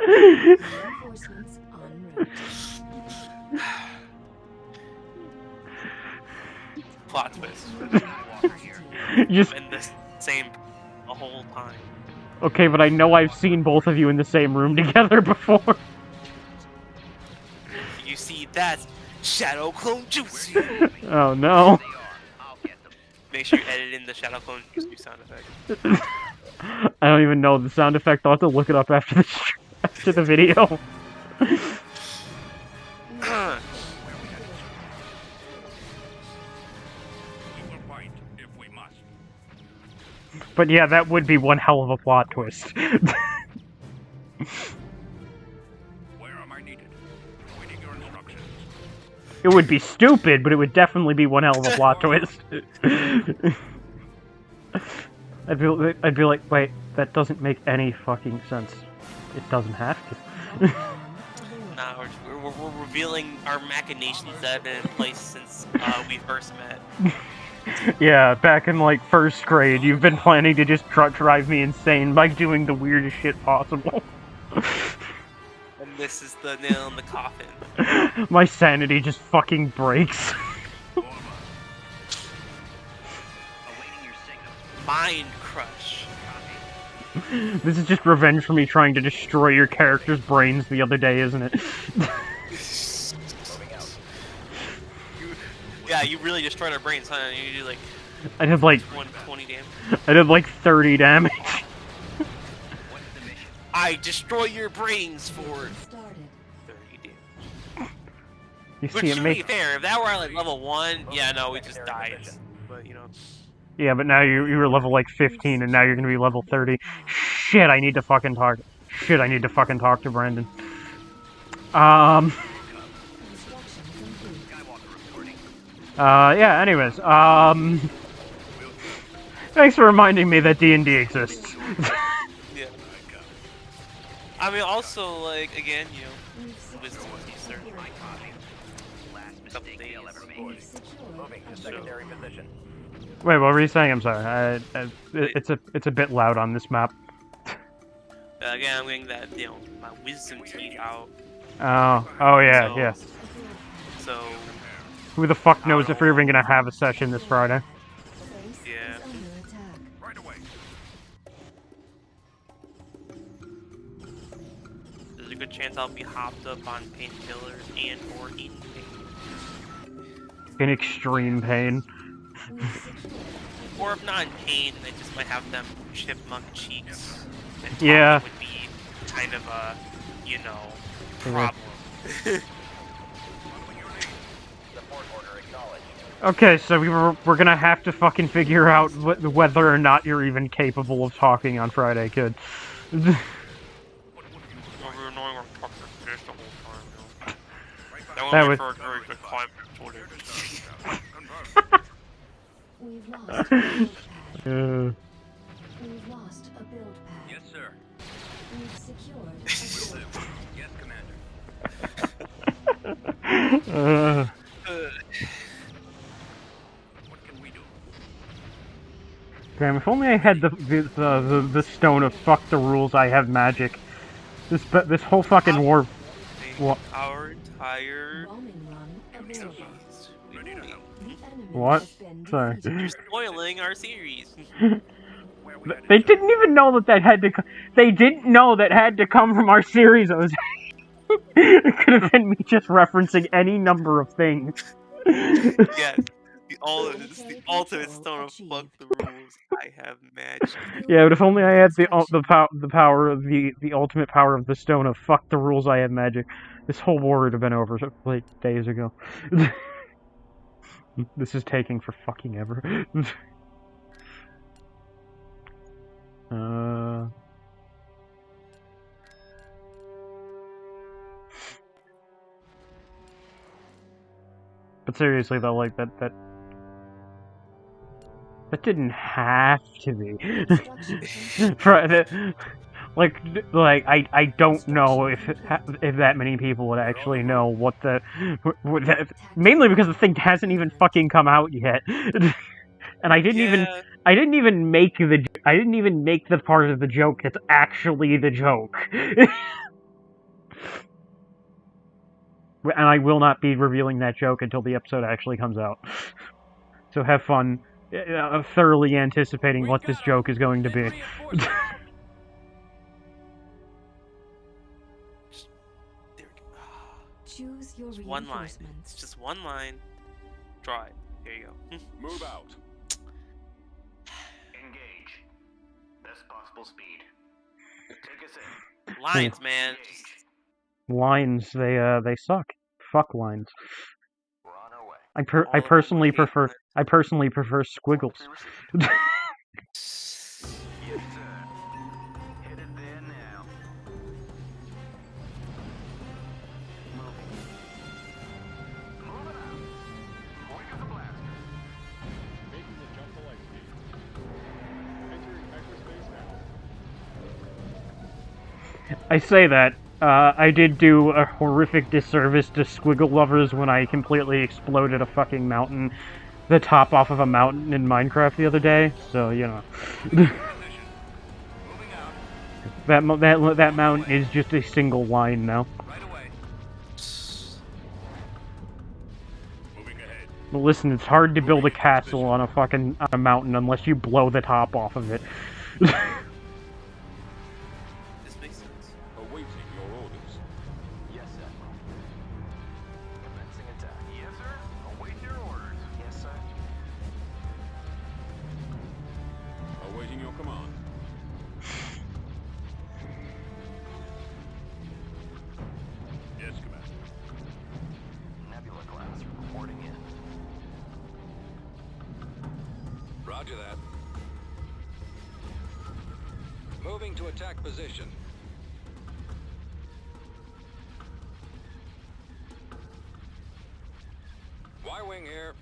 Reinforcements en route. Plot twist. Just In the same the whole time. okay, but I know I've seen both of you in the same room together before. You see, that's Shadow Clone Juicy. Oh no. Make sure you edit in the Shadow Clone Juicy sound effect. I don't even know the sound effect. I'll have to look it up after the after the video. But yeah, that would be one hell of a plot twist. Where am I needed? Waiting your instructions. It would be stupid, but it would definitely be one hell of a plot twist. I'd be like, wait, that doesn't make any fucking sense. It doesn't have to. Nah, we're revealing our machinations that have been in place since we first met. Yeah, back in like first grade, you've been planning to just drive me insane by doing the weirdest shit possible. And this is the nail in the coffin. My sanity just fucking breaks. Mind crush. This is just revenge for me trying to destroy your character's brains the other day, isn't it? Yeah, you really destroyed our brains, huh? You do like I did like 120 damage. I did like 30 damage. I destroy your brains for Started. 30 damage. You Which, see, it to be makes fair, if that were at like level 1, yeah, no, we just died. But, you know. yeah, but now you were level like 15, and now you're gonna be level 30. Shit, I need to fucking talk. Shit, I need to fucking talk to Brandon. Yeah, anyways, thanks for reminding me that D&D exists. Yeah. I mean, also, like, again, you know, wisdom teaser. Couple days. Secondary position. Wait, what were you saying? I'm sorry. It's a bit loud on this map. Again, I'm getting that, you know, my wisdom teeth out. Oh yeah, So- yeah. So, Who the fuck knows if we're even gonna have a session this Friday? yeah. Right away. There's a good chance I'll be hopped up on painkillers and or eating pain. In extreme pain. Or if not in pain, I just might have them chipmunk cheeks. And Yeah. would be kind of a, you know, Yeah. problem. Support order acknowledged. Okay, so we're gonna have to fucking figure out whether or not you're even capable of talking on Friday, kid. Well, we were knowing we're talking to this the whole time, you know. That That would was- for a very good climate sort of. We've lost a build pad. We've lost a build pad. Yes, sir. We've secured a build pad. Yes, Commander. What can we do? Damn, if only I had the stone of fuck the rules, I have magic. This whole fucking war. What? Our entire. Bombing run available. Ready to help. The enemy What? has been Sorry. defeated. You're spoiling our series. Where we headed? They didn't even know that had to. They didn't know that had to come from our series. I was. It could have been me just referencing any number of things. Yeah, the ultimate stone of fuck the rules. I have magic. Yeah, but if only I had the power of the ultimate power of the stone of fuck the rules, I have magic. This whole war would have been over like days ago. This is taking for fucking ever. But seriously though, like that didn't have to be. like I don't know if that many people would actually know what mainly because the thing hasn't even fucking come out yet. And I didn't even make the part of the joke that's actually the joke. And I will not be revealing that joke until the episode actually comes out. So have fun thoroughly anticipating what this joke is going to be. Choose your one line. It's just one line. Draw it. There you go. Move out. Engage. Best possible speed. Take us in. Lines, man. Lines, they suck. Fuck lines. We're on our way. I personally prefer squiggles. Yes, sir. Headed there now. Moving out. Quick as a blaster. Making the jump to light speed. Entering hyperspace now. I say that. I did do a horrific disservice to squiggle lovers when I completely exploded a fucking mountain, the top off of a mountain in Minecraft the other day, so, you know. that mountain is just a single line now. Right away. Moving ahead. But listen, it's hard to build a castle on a mountain unless you blow the top off of it. This makes sense. Awaiting your orders. Yes, Admiral. Commencing attack. Yes, sir. Await your orders. Yes, sir. Awaiting your command. Yes, Commander. Nebula class reporting in. Roger that. Moving to attack position. Y-wing here.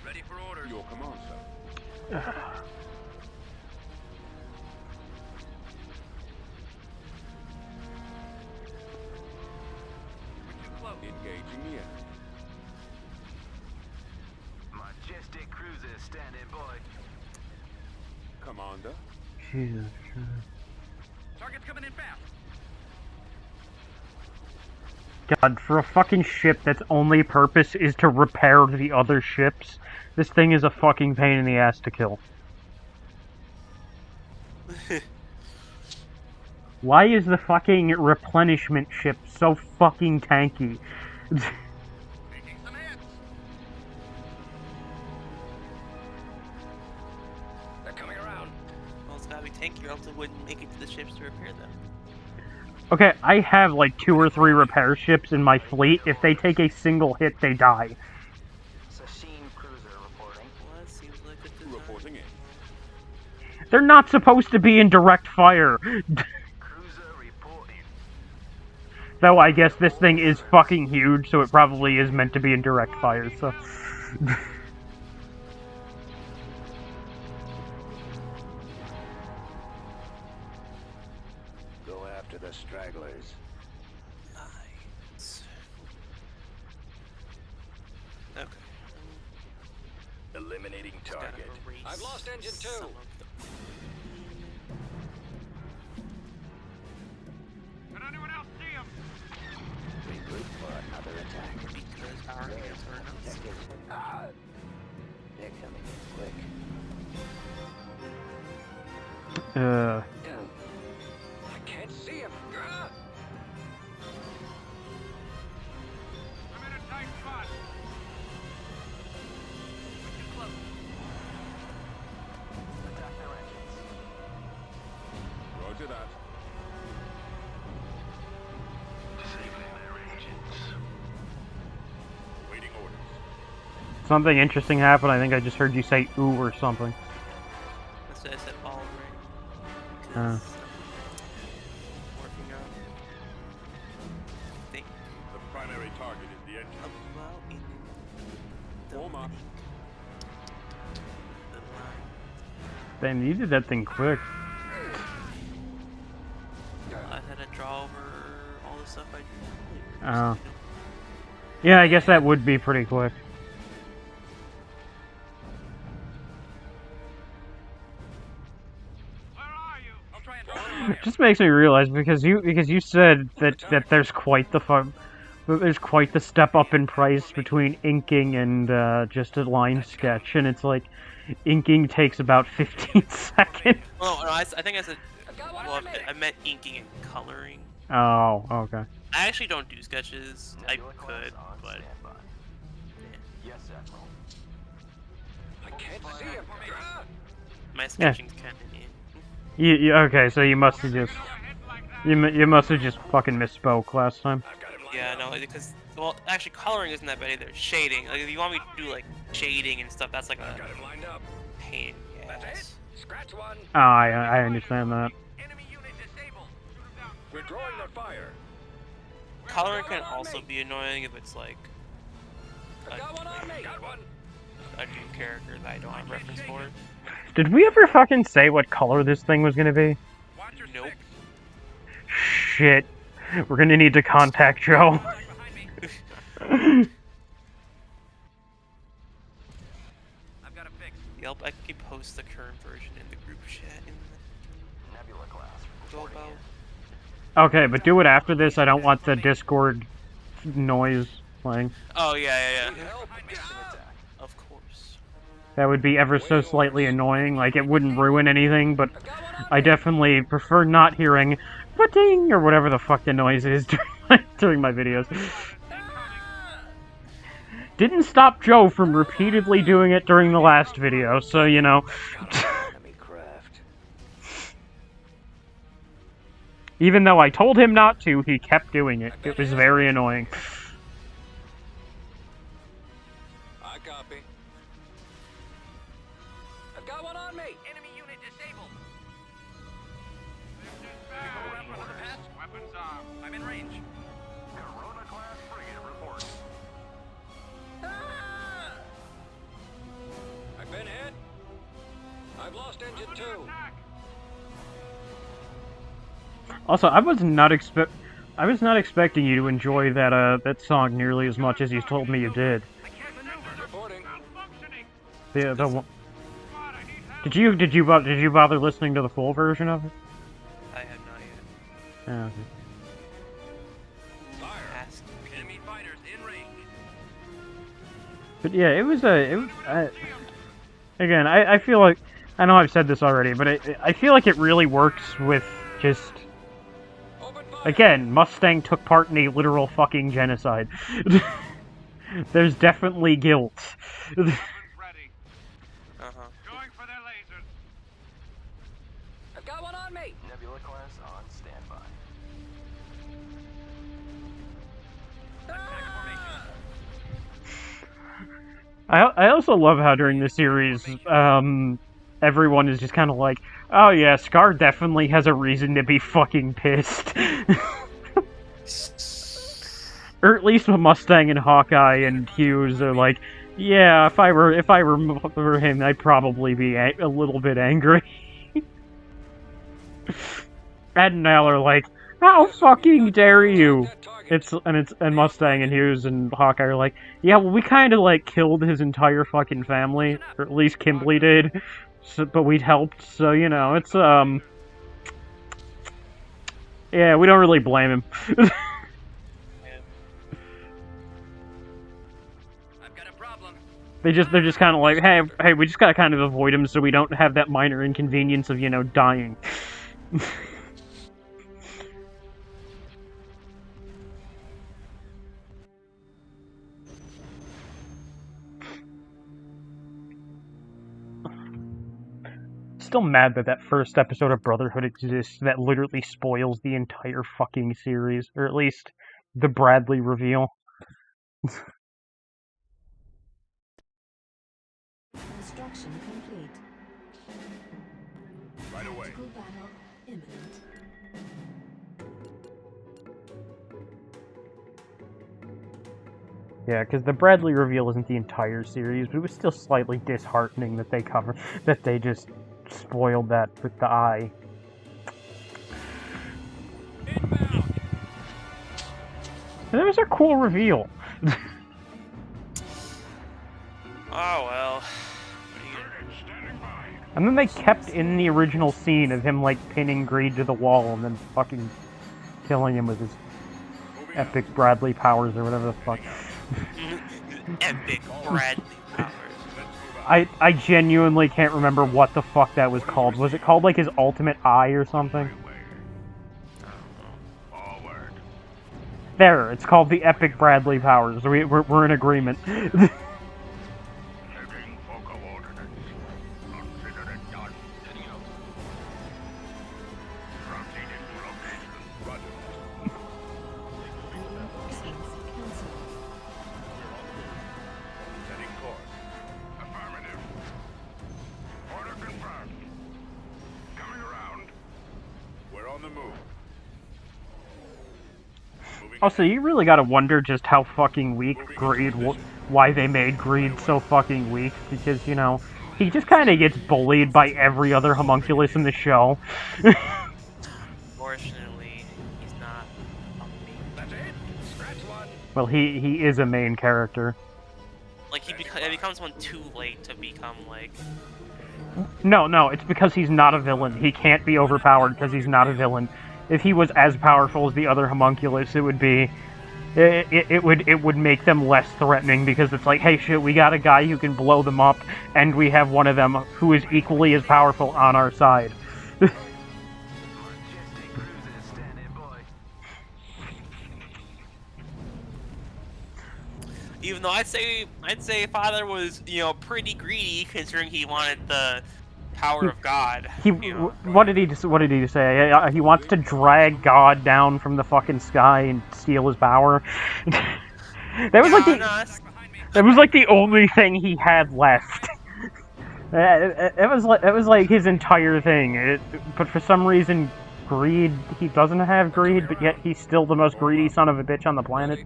Ready for orders. Your command, sir. Engaging the enemy. Majestic cruisers standing by. Commander. Jesus. Target's coming in fast. God, for a fucking ship that's only purpose is to repair the other ships, this thing is a fucking pain in the ass to kill. Why is the fucking replenishment ship so fucking tanky? Making some hits. They're coming around. Well, it's gotta be tanky or else it wouldn't make it to the ships to repair them. Okay, I have like 2 or 3 repair ships in my fleet. If they take a single hit, they die. Sasheen cruiser reporting. Well, that seems like a design. Reporting in. They're not supposed to be in direct fire. Cruiser reporting. Though I guess this thing is fucking huge, so it probably is meant to be in direct fire, so... Go after the stragglers. Nice. Okay. Eliminating Gotta target. erase I've lost engine 2. some of Can anyone else see him? Regroup for another attack. them because our hands are not. They're coming in quick. something interesting happened? I think I just heard you say ooh or something. That's what I said all right. Uh. Working on thing. The primary target is the engine. Well, in Oma. Damn, you did that thing quick. I had to draw over all the stuff I did earlier. Oh. Yeah, I guess that would be pretty quick. It just makes me realize because you said that there's quite the step up in price between inking and just a line sketch, and it's like inking takes about 15 seconds. Oh no, I think I said. Well, I meant inking and coloring. Oh, okay. I actually don't do sketches. I could, but Yes, Admiral. I can't see him. my sketching's kind of neat. Okay, so you must have just you must have just fucking misspoke last time. Yeah, no, because well, actually, coloring isn't that bad either. Shading, like if you want me to do like shading and stuff, that's like a Got him lined up. pain. That's it. Yes. Scratch one. Oh, I understand that. Enemy unit disabled. We're drawing their fire. Coloring can also be annoying if it's like Got one on me. Got one. a new character that I don't have reference for. Did we ever fucking say what color this thing was gonna be? Watch your Nope. six. Shit. We're gonna need to contact Joe. Behind me. I've got a fix. Yep, I can post the current version in the group chat in the Nebula class. go about. Okay, but do it after this. I don't want the Discord noise playing. Oh yeah. Help. Of course. That would be ever so slightly annoying. Like, it wouldn't ruin anything, but I definitely prefer not hearing "ba-ding" or whatever the fuck the noise is during my videos. Didn't stop Joe from repeatedly doing it during the last video, so, you know. Enemy craft. Even though I told him not to, he kept doing it. It was very annoying. I copy. I've got one on me. Enemy unit disabled. Weapons armed. I'm in range. Corona class frigate report. I've been hit. I've lost engine 2. Also, I was not expecting you to enjoy that song nearly as much as you told me you did. Reporting. The one. Did you bother listening to the full version of it? I have not yet. Yeah. Okay. Fire. Asked Enemy fighters in range. But yeah, again, I feel like, I know I've said this already, but I feel like it really works with just, Open fire. again, Mustang took part in a literal fucking genocide. There's definitely guilt. Ready. Uh-huh. Going for their lasers. I've got one on me. Nebula class on standby. I also love how during the series, everyone is just kind of like, oh yeah, Scar definitely has a reason to be fucking pissed. Or at least Mustang and Hawkeye and Hughes are like, yeah, if I were him, I'd probably be a little bit angry. Ed and Al are like, how fucking dare you? And Mustang and Hughes and Hawkeye are like, yeah, well, we kind of like killed his entire fucking family, or at least Kimberly did, so, but we'd helped, so you know, it's yeah, we don't really blame him. I've got a problem. They're just kind of like, hey, we just gotta kind of avoid him so we don't have that minor inconvenience of, you know, dying. Still mad that that first episode of Brotherhood exists that literally spoils the entire fucking series, or at least the Bradley reveal. imminent. Yeah, because the Bradley reveal isn't the entire series, but it was still slightly disheartening that they just spoiled that with the eye. And it was a cool reveal. Oh well. And then they kept in the original scene of him, like, pinning Greed to the wall and then fucking killing him with his epic Bradley powers or whatever the fuck. Epic Bradley powers. I genuinely can't remember what the fuck that was called. Was it called, like, his ultimate eye or something? There, it's called the Epic Bradley powers. We're in agreement. Also, you really gotta wonder just how fucking weak Greed, why they made Greed so fucking weak, because, you know, he just kinda gets bullied by every other homunculus in the show. Unfortunately, he's not a main. Well, he is a main character. Like, it becomes one too late to become, like... No, it's because he's not a villain. He can't be overpowered because he's not a villain. If he was as powerful as the other homunculus, it would make them less threatening, because it's like, hey shit, we got a guy who can blow them up, and we have one of them who is equally as powerful on our side. Even though I'd say Father was, you know, pretty greedy, considering he wanted the power of God. What did he say? He wants to drag God down from the fucking sky and steal his power. That was like the only thing he had left. It was like his entire thing. But for some reason, Greed, he doesn't have greed, but yet he's still the most greedy son of a bitch on the planet.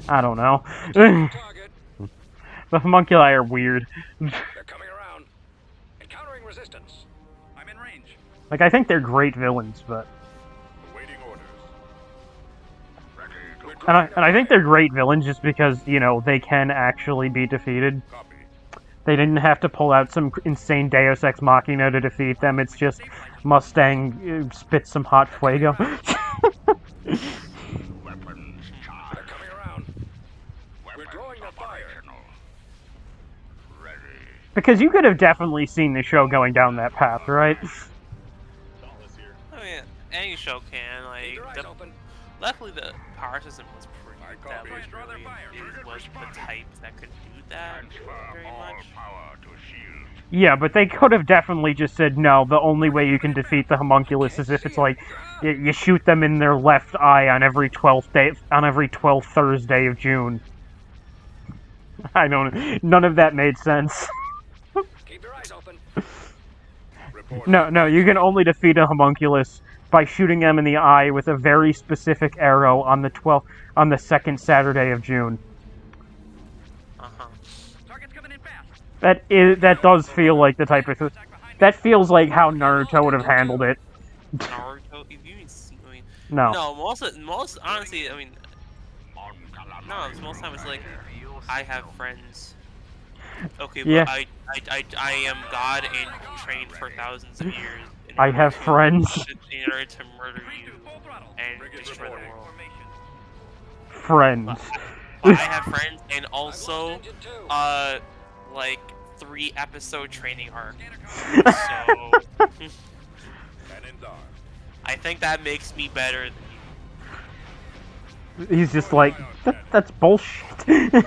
I don't know. The homunculi are weird. They're coming around. Encountering resistance. I'm in range. Like, I think they're great villains, but... Awaiting orders. And I think they're great villains just because, you know, they can actually be defeated. Copy. They didn't have to pull out some insane Deus Ex Machina to defeat them. It's just Mustang spits some hot fuego. Because you could have definitely seen the show going down that path, right? I mean, any show can. Like, luckily the power system was pretty established. Really, it was the type that could do that very much. Yeah, but they could have definitely just said, no, the only way you can defeat the homunculus is if it's like, you shoot them in their left eye on every 12th Thursday of June. I don't... None of that made sense. Keep your eyes open. No, you can only defeat a homunculus by shooting them in the eye with a very specific arrow on the second Saturday of June. Target's coming in fast. That does feel like the type of... That feels like how Naruto would have handled it. Naruto? If you even see... I mean... No. No, most honestly, I mean... No, most time it's like, I have friends. Okay, but yeah. I am God and trained for thousands of years. I have friends. In order to murder you and destroy the world. Friends. But I have friends and also, like 3-episode training arc. So, I think that makes me better than you. He's just like, that's bullshit.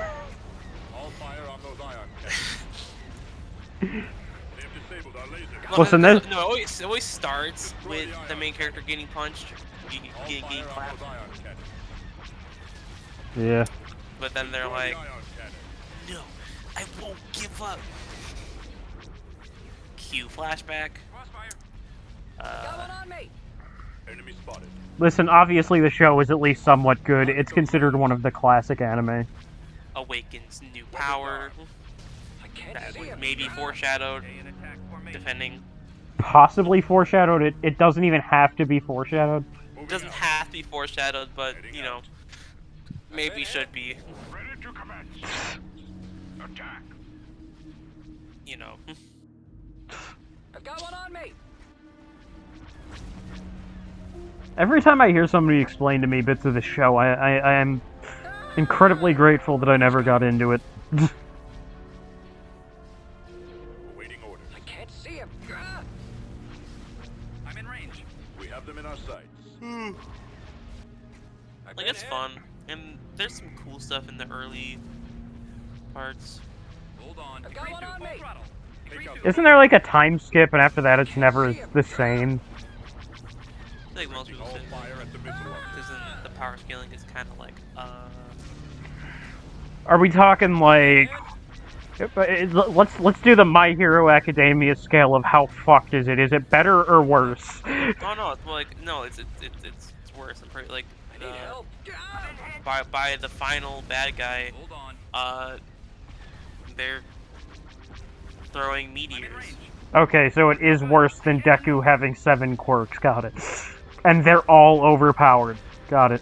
Listen, no, it always starts with the main character getting punched, getting clapped. Yeah. But then they're like, no, I won't give up. Cue flashback. Listen, obviously the show is at least somewhat good. It's considered one of the classic anime. Awakens new power. That was maybe foreshadowed, depending. Possibly foreshadowed. It doesn't even have to be foreshadowed. It doesn't have to be foreshadowed, but, you know, maybe should be. Ready to commence. Attack. You know. I've got one on me. Every time I hear somebody explain to me bits of the show, I am incredibly grateful that I never got into it. Awaiting orders. I can't see him. I'm in range. We have them in our sights. Like, it's fun, and there's some cool stuff in the early parts. Hold on. I've got one on me. Isn't there like a time skip, and after that it's never the same? I think most people say because the power scaling is kind of like, Are we talking like... Let's do the My Hero Academia scale of how fucked is it? Is it better or worse? Oh no, it's like, no, it's worse. I'm pretty, like, by the final bad guy, they're throwing meteors. Okay, so it is worse than Deku having 7 quirks, got it. And they're all overpowered, got it.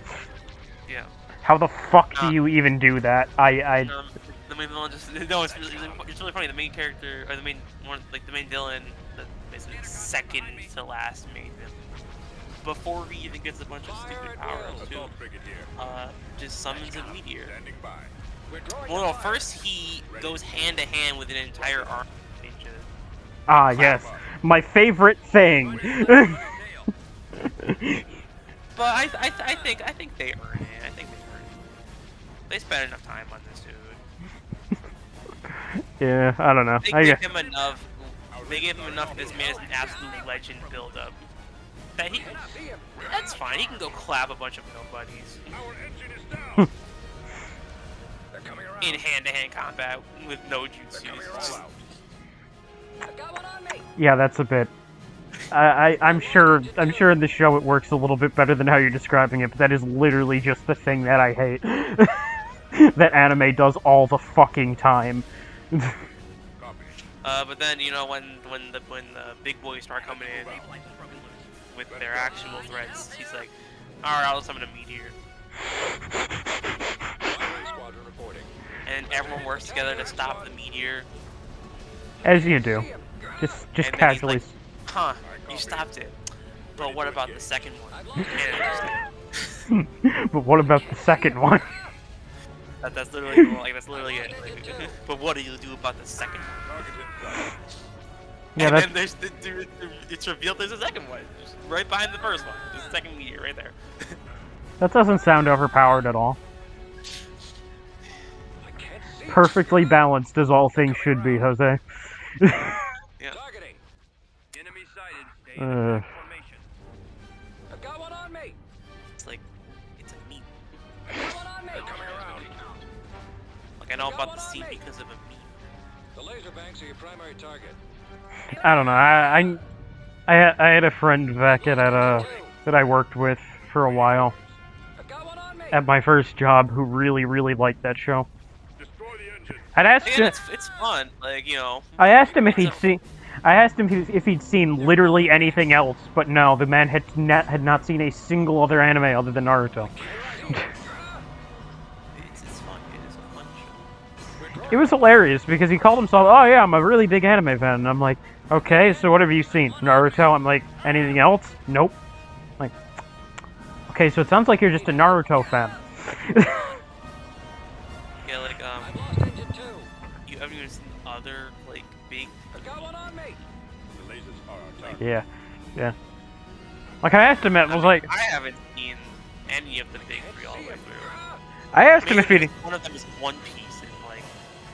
Yeah. How the fuck do you even do that? The main villain just, no, it's really funny, the main character, or the main one, like the main villain, basically second to last main villain, before he even gets a bunch of stupid powers, too, just summons a meteor. Well, no, first he goes hand to hand with an entire army. Ah, yes. My favorite thing. But I think they earn it. I think they earn it. They spent enough time on this dude. Yeah, I don't know. They gave him enough. They gave him enough. This man is an absolute legend build-up. That that's fine. He can go clap a bunch of nobodies. In hand-to-hand combat with no jutsus. Yeah, that's a bit. I'm sure in the show it works a little bit better than how you're describing it, but that is literally just the thing that I hate. That anime does all the fucking time. But then, you know, when the big boys start coming in with their actual threats, he's like, alright, I'll summon a meteor. And everyone works together to stop the meteor. As you do. Just casually. Like, huh, you stopped it. But what about the second one? But what about the second one? That's literally like, that's literally it. Like, but what do you do about the second one? Yeah, and then there's it's revealed there's a second one, just right behind the first one. There's a second meteor right there. That doesn't sound overpowered at all. Perfectly balanced as all things should be, Jose. Yeah. Enemy sighted. I've got one on me. It's like, it's a meme. I've got one on me. Like, I know about the scene because of a meme. The laser banks are your primary target. I don't know. I had a friend back at that I worked with for a while at my first job who really liked that show. I'd asked him. It's fun, like, you know. I asked him if he'd seen. I asked him if he'd seen literally anything else, but no, the man had not seen a single other anime other than Naruto. It's fun. It is a fun show. It was hilarious because he called himself, "Oh yeah, I'm a really big anime fan." And I'm like, "Okay, so what have you seen? Naruto?" I'm like, "Anything else?" Nope. I'm like, okay, so it sounds like you're just a Naruto fan. Yeah, like you haven't even seen other like big. Yeah. Like I asked him, I was like, I haven't seen any of the big three all the way through. I asked him if he. One of them is One Piece, and like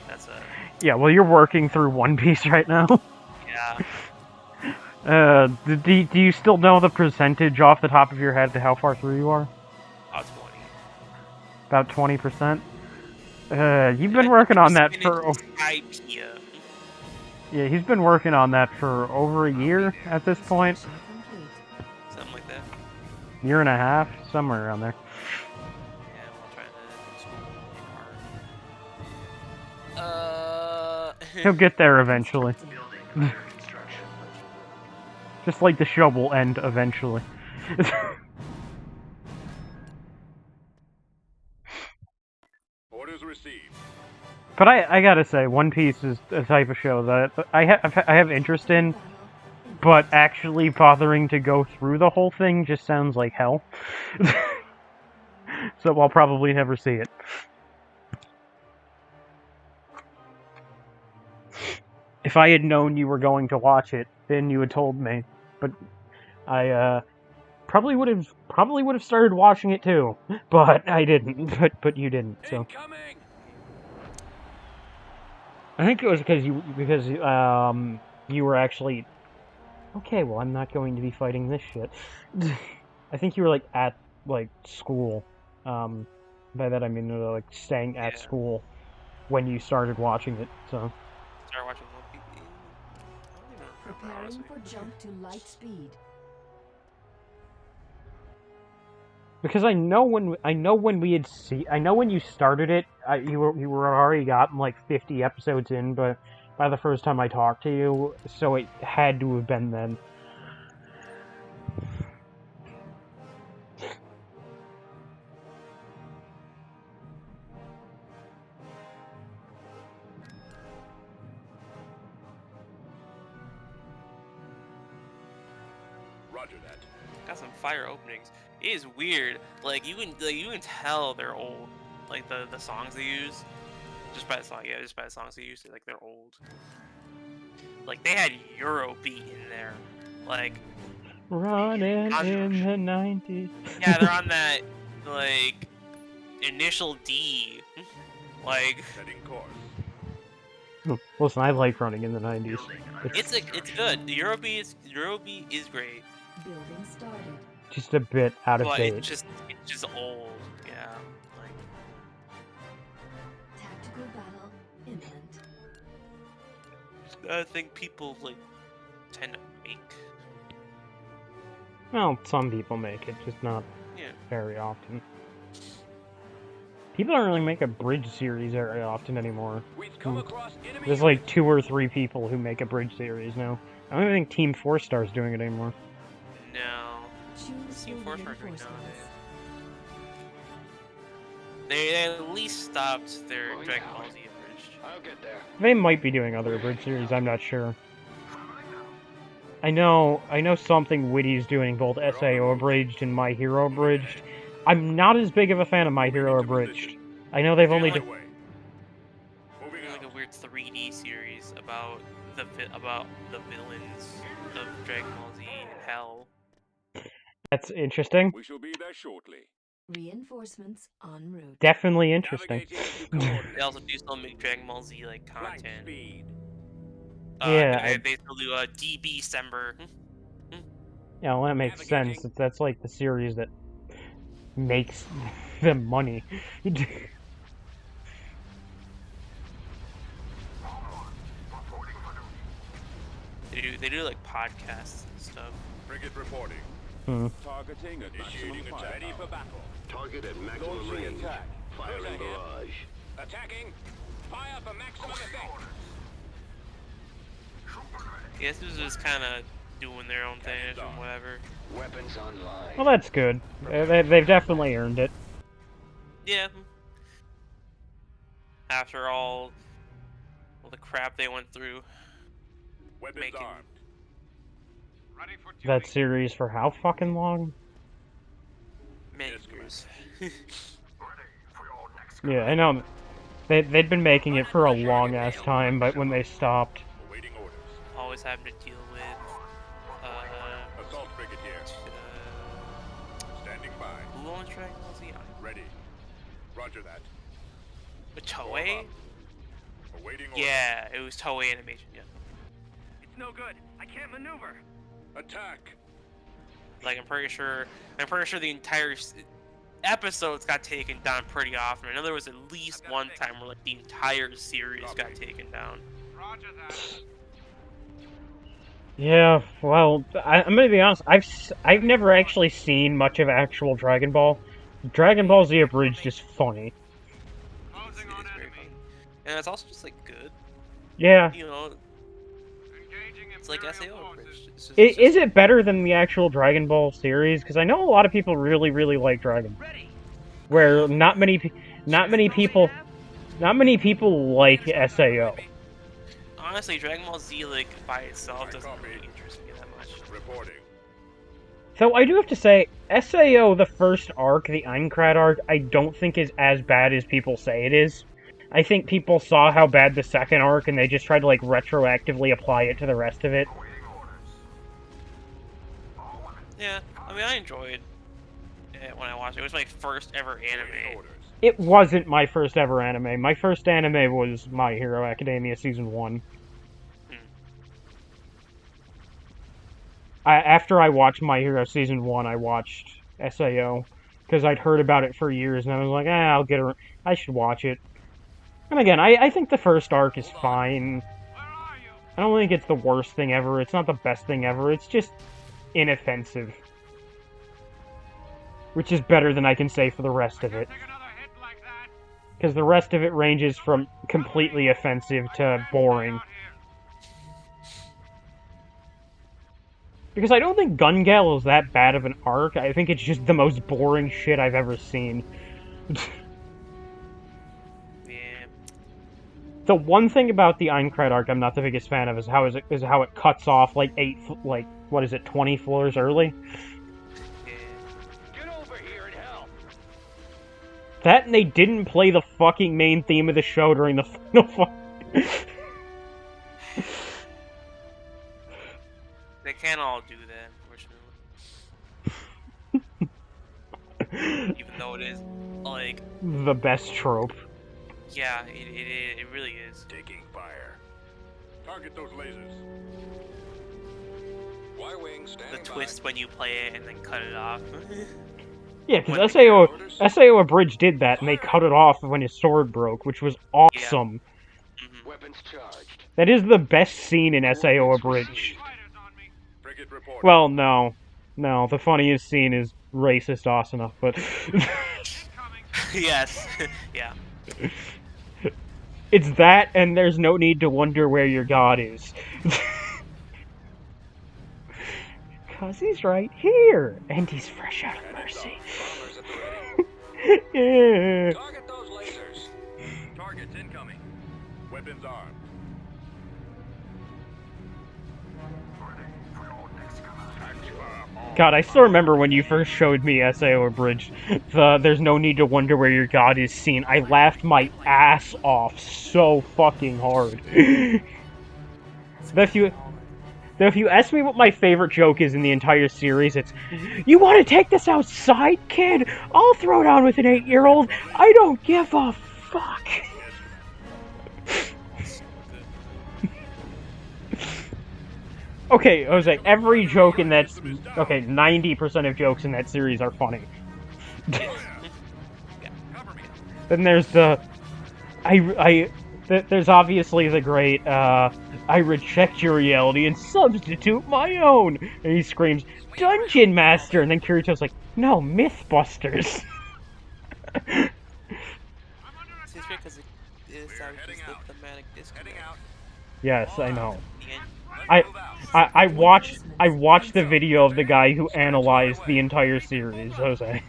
that's a. Yeah, well, you're working through One Piece right now. Yeah. Do you still know the percentage off the top of your head to how far through you are? About 20. About 20%. You've been working on that for. Yeah, he's been working on that for over a year at this point. Something like that. year and a half, somewhere around there. Yeah, while trying to school. He'll get there eventually. Constructing. Building under construction. Just like the show will end eventually. Orders received. But I gotta say, One Piece is a type of show that I have interest in, Battle. but actually bothering to go through the whole thing just sounds like hell. So I'll probably never see it. If I had known you were going to watch it, then you had told me. But I probably would have started watching it too. But I didn't. But you didn't. So Incoming! I think it was because you were actually okay. Well, I'm not going to be fighting this shit. I think you were like at like school. By that I mean like staying at school when you started watching it. So Start watching One Piece. I don't even remember, Preparing honestly. for jump to light speed. because I know when we had I know when you started it, you were already gotten like 50 episodes in, but by the first time I talked to you, so it had to have been then. Roger that. Got some fire openings. It is weird. Like you can tell they're old. Like the songs they use, just by the song. Yeah, just by the songs they use. Like they're old. Like they had Eurobeat in there. Like Running in the 90s. yeah, they're on that like initial D. Like Setting course. Listen, I like running in the 90s. it's good. The Eurobeat is great. Building started. Just a bit out of But date. it's just old. Yeah. Like Tactical battle imminent. I think people like tend to make. Well, some people make it, just not Yeah. very often. People don't really make a bridge series very often anymore. We've come across enemy There's like 2 or 3 people who make a bridge series now. I don't even think Team 4 Star's doing it anymore. No. Choose Team your Force are doing reinforcements. nowadays. They at least stopped their Dragon Ball Z abridged. I'll get there. They might be doing other bridge series, I'm not sure. I know something Witty's doing both SAO abridged and My Hero abridged. I'm not as big of a fan of My Hero abridged. I know they've only Moving There's like out. a weird 3D series about the villains of Dragon Ball Z and Hell. That's interesting. We shall be there shortly. Reinforcements en route. Definitely interesting. Navigating to coordinates. They also do still make Dragon Ball Z like Flight content. speed. Yeah, They still do DB December. Yeah, well, that makes sense. That's like the series that makes them money. They do like podcasts and stuff. Frigate reporting. Targeting at Initiating maximum fire attack. Ready for battle. Target at maximum Launching range. attack. Firing Roger. barrage. Attacking. Fire for maximum effect. I guess this is just kind of doing their own thing or whatever. Weapons online. Well, that's good. They've definitely earned it. Yeah. After all the crap they went through. Weapons Making- armed. Ready for duty. That series for how fucking long? Many Yes, years. Yeah, I know. They'd been making it for a long ass time, but when they stopped, Awaiting orders. Always having to deal with Assault frigate here. Standing by. who owns Dragon Ball Z? Ready. Roger that. Toei? Awaiting orders. Yeah, it was Toei Animation. Yeah. It's no good. I can't maneuver. Attack. Like I'm pretty sure the entire episodes got taken down pretty often. I know there was at least one time where like the entire series got taken down. Roger that. Yeah, well, I'm gonna be honest. I've never actually seen much of actual Dragon Ball. Dragon Ball Z Abridged is funny. It is very funny. And it's also just like good. Yeah. You know, it's like SAO abridged. It's just, Is it better than the actual Dragon Ball series? Because I know a lot of people really, really like Dragon Ball. Where not many people like SAO. Honestly, Dragon Ball Z like by itself doesn't really interest me that much. Reporting. So I do have to say, SAO, the first arc, the Aincrad arc, I don't think is as bad as people say it is. I think people saw how bad the second arc, and they just tried to, like, retroactively apply it to the rest of it. Yeah, I mean, I enjoyed it when I watched it. It was my first ever anime. It wasn't my first ever anime. My first anime was My Hero Academia Season 1. After I watched My Hero Season 1, I watched SAO. Because I'd heard about it for years, and I was like, I should watch it. And again, I think the first arc is fine. I don't think it's the worst thing ever. It's not the best thing ever. It's just inoffensive. Which is better than I can say for the rest of it. Because the rest of it ranges from completely offensive to boring. Because I don't think Gun Gale is that bad of an arc. I think it's just the most boring shit I've ever seen. The one thing about the Aincrad arc I'm not the biggest fan of is how it cuts off like 20 floors early. Get over here and help. That and they didn't play the fucking main theme of the show during the final fight. They can't all do that, unfortunately. Even though it is like the best trope. Yeah, it really is. Taking fire. Target those lasers. Y-wing standing The twist when you play it and then cut it off. Yeah, because SAO Abridged did that, and they cut it off when his sword broke, which was awesome. Yeah. Mm-hmm. Weapons charged. That is the best scene in SAO Abridged. Well, no. No, the funniest scene is racist Asuna, but... Yes, yeah. It's that, and there's no need to wonder where your god is. 'Cause he's right here, and he's fresh out of mercy. Yeah. Target those lasers. Targets incoming. Weapons armed. God, I still remember when you first showed me SAO Abridged, there's no need to wonder where your god is scene. I laughed my ass off so fucking hard. If you ask me what my favorite joke is in the entire series, it's, "You want to take this outside, kid? I'll throw down with an 8-year-old. I don't give a fuck." Okay, Jose, every joke in that... Okay, 90% of jokes in that series are funny. Then there's the... There's obviously the great, I reject your reality and substitute my own! And he screams, "Dungeon Master!" And then Kirito's like, "No, Mythbusters!" It's weird because it sounds just like thematic disconnect. Yes, I know. I watched the video of the guy who analyzed the entire series, Jose.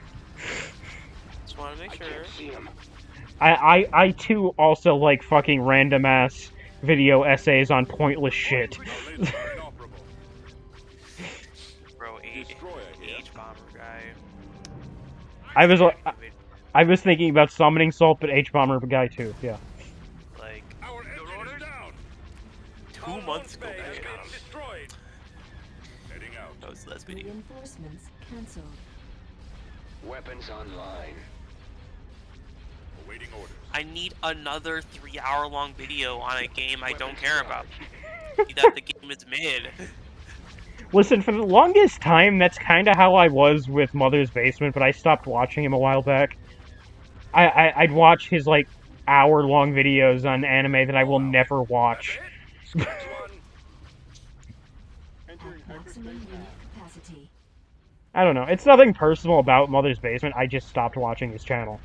Just want to make sure. I too also like fucking random ass video essays on pointless shit. Bro, H-Bomber guy. I was thinking about summoning Salt, but H-Bomber guy too, yeah. Like, Our engine is down. 2 months ago. Base getting destroyed. Heading out. That was the last video. Reinforcements cancelled. Weapons online. Awaiting orders. I need another 3-hour-long video on a game I don't care about. That the game is mid. Listen, for the longest time, that's kind of how I was with Mother's Basement, but I stopped watching him a while back. I'd watch his, like, hour-long videos on anime that I will never watch. maximum unit capacity. I don't know. It's nothing personal about Mother's Basement. I just stopped watching his channel.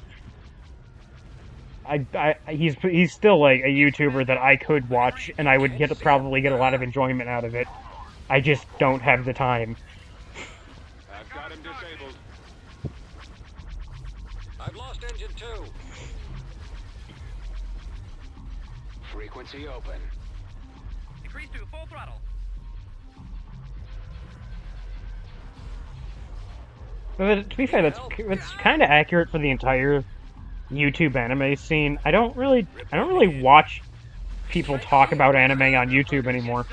He's still like a YouTuber that I could watch, and I would probably get a lot of enjoyment out of it. I just don't have the time. I've got him disabled. I've lost engine 2. Frequency open. Decrease to full throttle. But to be fair, that's kind of accurate for the entire YouTube anime scene. I don't really watch people talk about anime on YouTube anymore.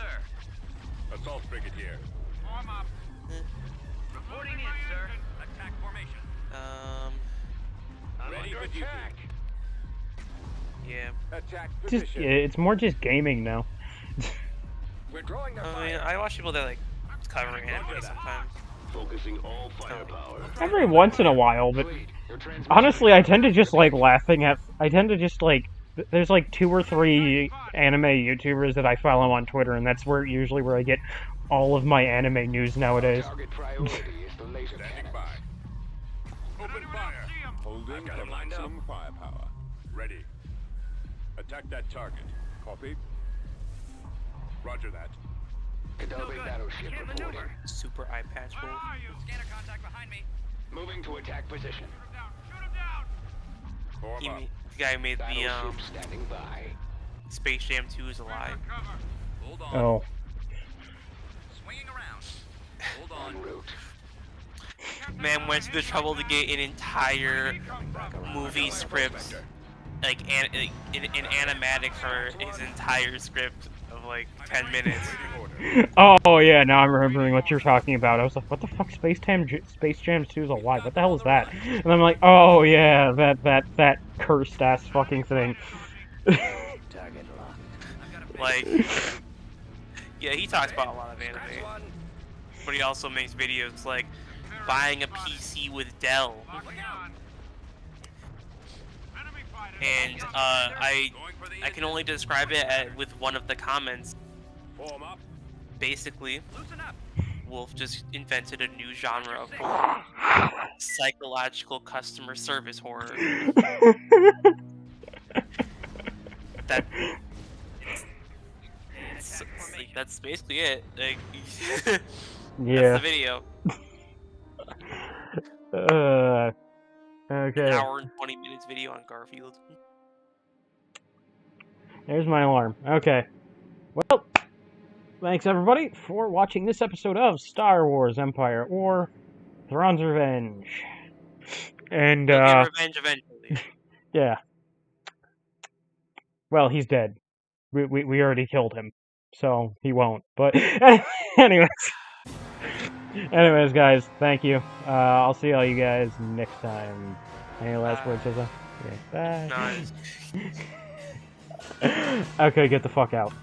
Assault Brigadier. Form up. Reporting in, sir. Attack formation. Ready for duty. Yeah. Attack Just position. it's more just gaming now. We're drawing their I mean, I watch people that like covering anime sometimes. Focusing all firepower. Every once in a while, but honestly, I tend to just like there's like 2 or 3 anime YouTubers that I follow on Twitter, and that's usually where I get all of my anime news nowadays. Target priority is the laser Standing cannon. by. Open fire. Holding got for him lined up. maximum firepower. Ready. Attack that target. Copy. Roger that. Kenobi battleship reporting. Super eye patch roll. Scanner contact behind me. Moving to attack position. Form up. The guy who made the Battleship standing by. Space Jam 2 is alive. Hold on. Oh, Swinging around. Hold En on. route. Man went to the trouble to get an entire movie script, like in animatic for his entire script of like 10 minutes. oh yeah, now I'm remembering what you're talking about. I was like, what the fuck, Space Jam 2 is alive? What the hell is that? And I'm like, oh yeah, that cursed ass fucking thing. Target locked. Like, yeah, he talks about a lot of anime, but he also makes videos like buying a PC with Dell. And I can only describe it with one of the comments. Form up. Basically, Loosen up. Wolf just invented a new genre of psychological customer service horror. That like, that's basically it. Like, Yeah. that's the video. Okay. An hour and 20 minutes video on Garfield. There's my alarm. Okay. Well, thanks everybody for watching this episode of Star Wars Empire or Thrawn's Revenge. And He'll get revenge eventually. yeah. Well, he's dead. We already killed him, so he won't. But anyways. Anyways, guys, thank you. I'll see all you guys next time. Any last words, Cesar? Okay, bye. Nice. Okay, get the fuck out.